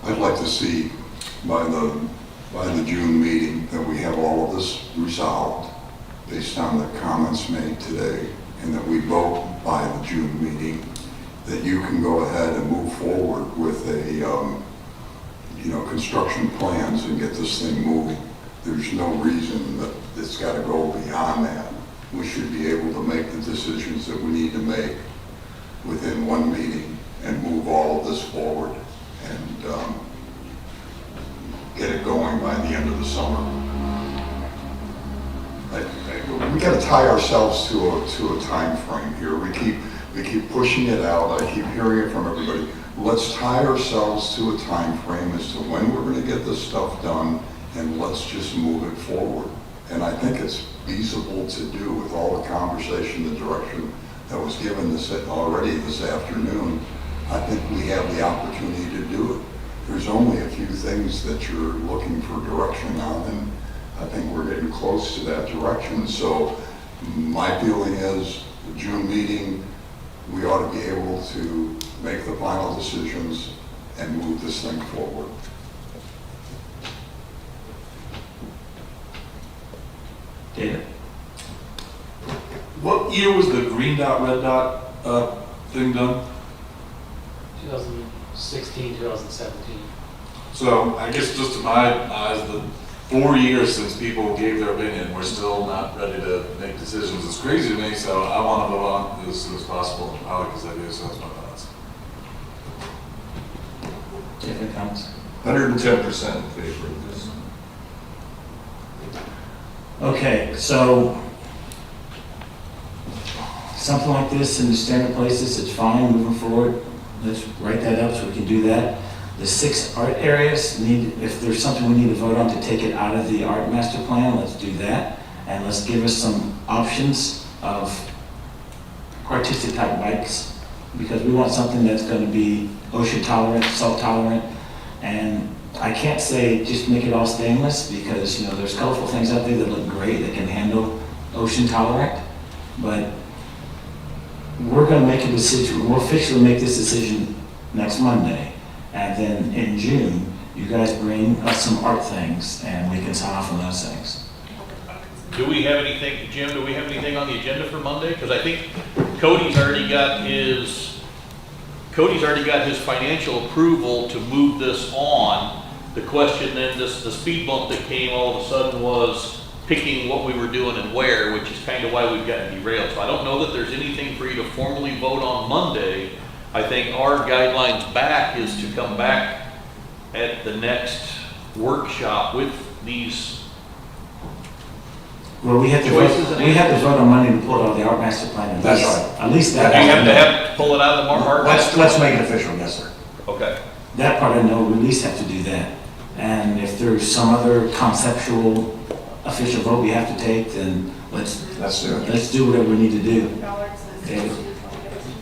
I'd like to see by the June meeting that we have all of this resolved based on the comments made today, and that we vote by the June meeting, that you can go ahead and move forward with a, construction plans and get this thing moving. There's no reason that it's got to go beyond that. We should be able to make the decisions that we need to make within one meeting and move all of this forward and get it going by the end of the summer. We got to tie ourselves to a time frame here. We keep pushing it out. I keep hearing it from everybody. Let's tie ourselves to a time frame as to when we're going to get this stuff done, and let's just move it forward. And I think it's feasible to do with all the conversation, the direction that was given already this afternoon. I think we have the opportunity to do it. There's only a few things that you're looking for direction on, and I think we're getting close to that direction. So my feeling is the June meeting, we ought to be able to make the final decisions and move this thing forward. David. What year was the green dot, red dot thing done? 2016, 2017. So I guess just to my eyes, the 4 years since people gave their opinion, we're still not ready to make decisions. It's crazy to me, so I want to move on as soon as possible. I like this idea, so that's my thoughts. Different comments? 110% in favor of this. Okay, so something like this in the standard places, it's fine moving forward. Let's write that up so we can do that. The 6 art areas if there's something we need to vote on to take it out of the art master plan, let's do that. And let's give us some options of artistic type bikes, because we want something that's going to be ocean tolerant, salt tolerant. And I can't say just make it all stainless, because there's colorful things out there that look great that can handle ocean tolerant. But we're going to make a decision. We'll officially make this decision next Monday. And then in June, you guys bring us some art things and we can sign off on those things. Do we have anything, Jim, do we have anything on the agenda for Monday? Because I think Cody's already got his financial approval to move this on. The question then, the speed bump that came all of a sudden was picking what we were doing and where, which is kind of why we've gotten derailed. So I don't know that there's anything for you to formally vote on Monday. I think our guidelines back is to come back at the next workshop with these. Well, we have to vote on Monday to pull it out of the art master plan. That's right. At least Do that. you have to pull it out of the art? Let's make it official, yes, sir. Okay. That part I know, we at least have to do that. And if there's some other conceptual official vote we have to take, then let's do it. Let's do whatever we need to do. David?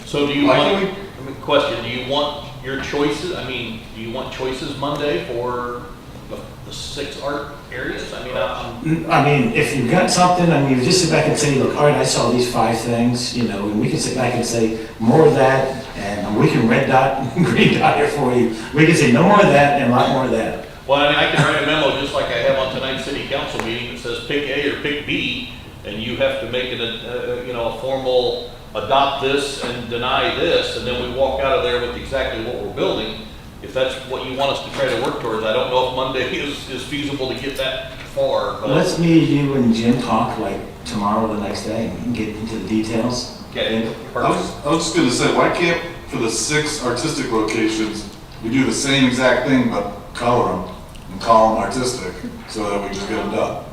So do you want, question, do you want your choices, do you want choices Monday for the 6 art areas? If you've got something, you just sit back and say, look, all right, I saw these 5 things, and we can sit back and say more of that, and we can red dot and green dot it for you. We can say no more of that and a lot more of that. Well, I can write a memo just like I have on tonight's city council meeting that says pick A or pick B, and you have to make it a formal adopt this and deny this, and then we walk out of there with exactly what we're building. If that's what you want us to try to work towards, I don't know if Monday is feasible to get that far. But let's me, you, and Jim talk like tomorrow or the next day and get into the details. Okay. I was just going to say, why can't, for the 6 artistic locations, we do the same exact thing but color them and call them artistic so that we just get them done?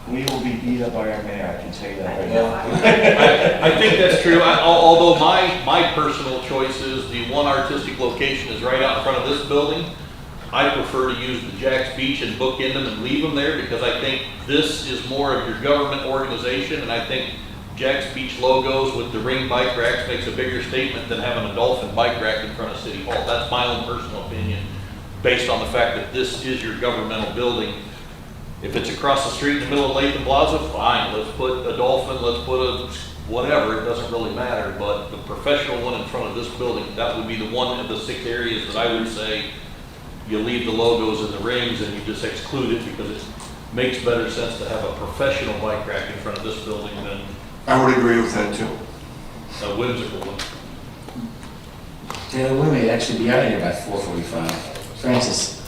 We will be beat up by our mayor, I can tell you that right now. I think that's true, although my personal choice is the one artistic location is right out in front of this building. I prefer to use the Jack's Beach and bookend them and leave them there, because I think this is more of your government organization, and I think Jack's Beach logos with the ring bike racks makes a bigger statement than having a dolphin bike rack in front of City Hall. That's my own personal opinion, based on the fact that this is your governmental building. If it's across the street in the middle of Latham Plaza, fine, let's put a dolphin, let's put a whatever, it doesn't really matter, but the professional one in front of this building, that would be the one of the 6 areas that I would say you leave the logos and the rings and you just exclude it, because it makes better sense to have a professional bike rack in front of this building than I would agree with that too. a whimsical one. Taylor, we may actually be out of here by 4:45. Francis?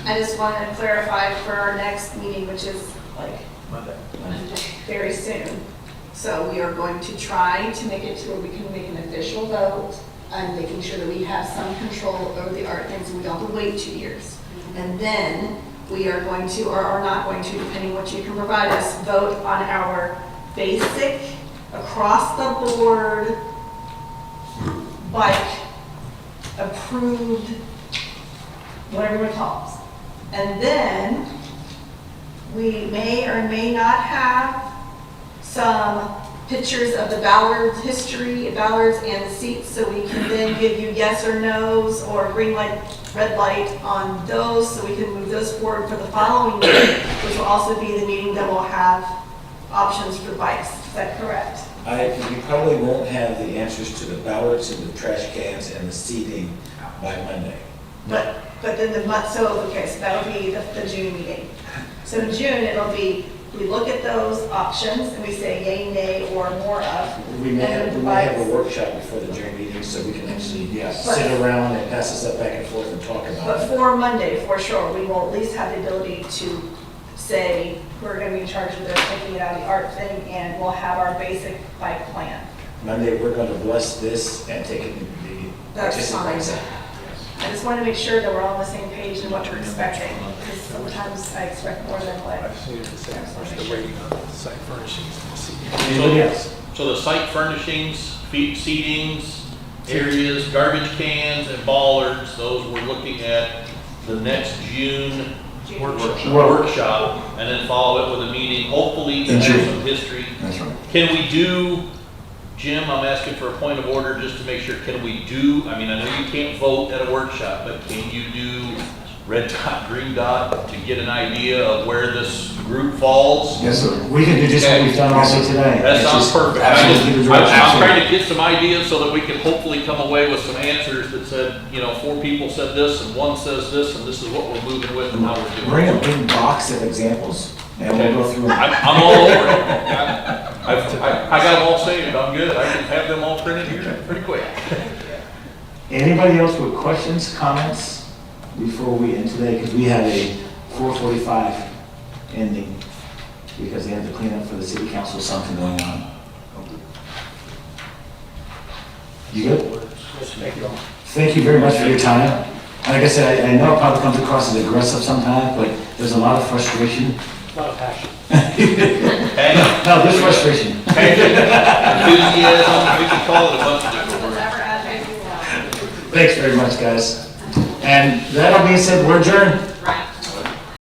I just want to clarify for our next meeting, which is like very soon. So we are going to try to make it to where we can make an official vote and making sure that we have some control over the art things, and we don't have to wait 2 years. And then we are going to, or are not going to, depending what you can provide us, vote on our basic, across the board, bike approved, whatever it calls. And then we may or may not have some pictures of the Ballard's history, Ballard's and the seats, so we can then give you yes or no's or green light, red light on those, so we can move those forward for the following meeting, which will also be the meeting that will have options for bikes. Is that correct? We probably won't have the answers to the ballots and the trash cans and the seating by Monday. But then the month, so, okay, so that'll be the June meeting. So in June, it'll be, we look at those options and we say yay, nay, or more of. We may and have, a workshop before the June meeting, so we can actually sit around and pass this up back and forth and talk about But it. for Monday, for sure, we will at least have the ability to say, we're gonna be in charge of this, taking it out of the art thing, and we'll have our basic bike plan. Monday, we're going to bless this and take it to the That's artistic fine. mindset. I just want to make sure that we're all on the same page in what we're expecting, because sometimes I expect more than what. We're waiting on the site furnishings to see. Anybody else? So the site furnishings, seatings, areas, garbage cans, and bollards, those we're looking at the next June workshop, and then follow it with a meeting, hopefully to In have June. some history. That's right. Can we do, Jim, I'm asking for a point of order just to make sure, can we do, I mean, I know you can't vote at a workshop, but can you do red dot, green dot to get an idea of where this group falls? Yes, sir. We can do just what we've done also today. That It's sounds just perfect. absolutely the direction. I'm trying to get some ideas so that we can hopefully come away with some answers that said, 4 people said this and 1 says this, and this is what we're moving with and how we're doing. Bring a big box of examples, and we'll go through them. I'm all over it. I got them all saved, I'm good. I can have them all printed here pretty quick. Anybody else with questions, comments before we end today? Because we have a 4:45 ending because they have to clean up for the city council, something going on. You good? Thank you very much for your time. Like I said, I know it probably comes across as aggressive sometimes, but there's a lot of frustration. A lot of passion. No, there's frustration. Enthusiasm, we can call it a bunch of different words. Whatever address you want. Thanks very much, guys. And that all being said, we're adjourned.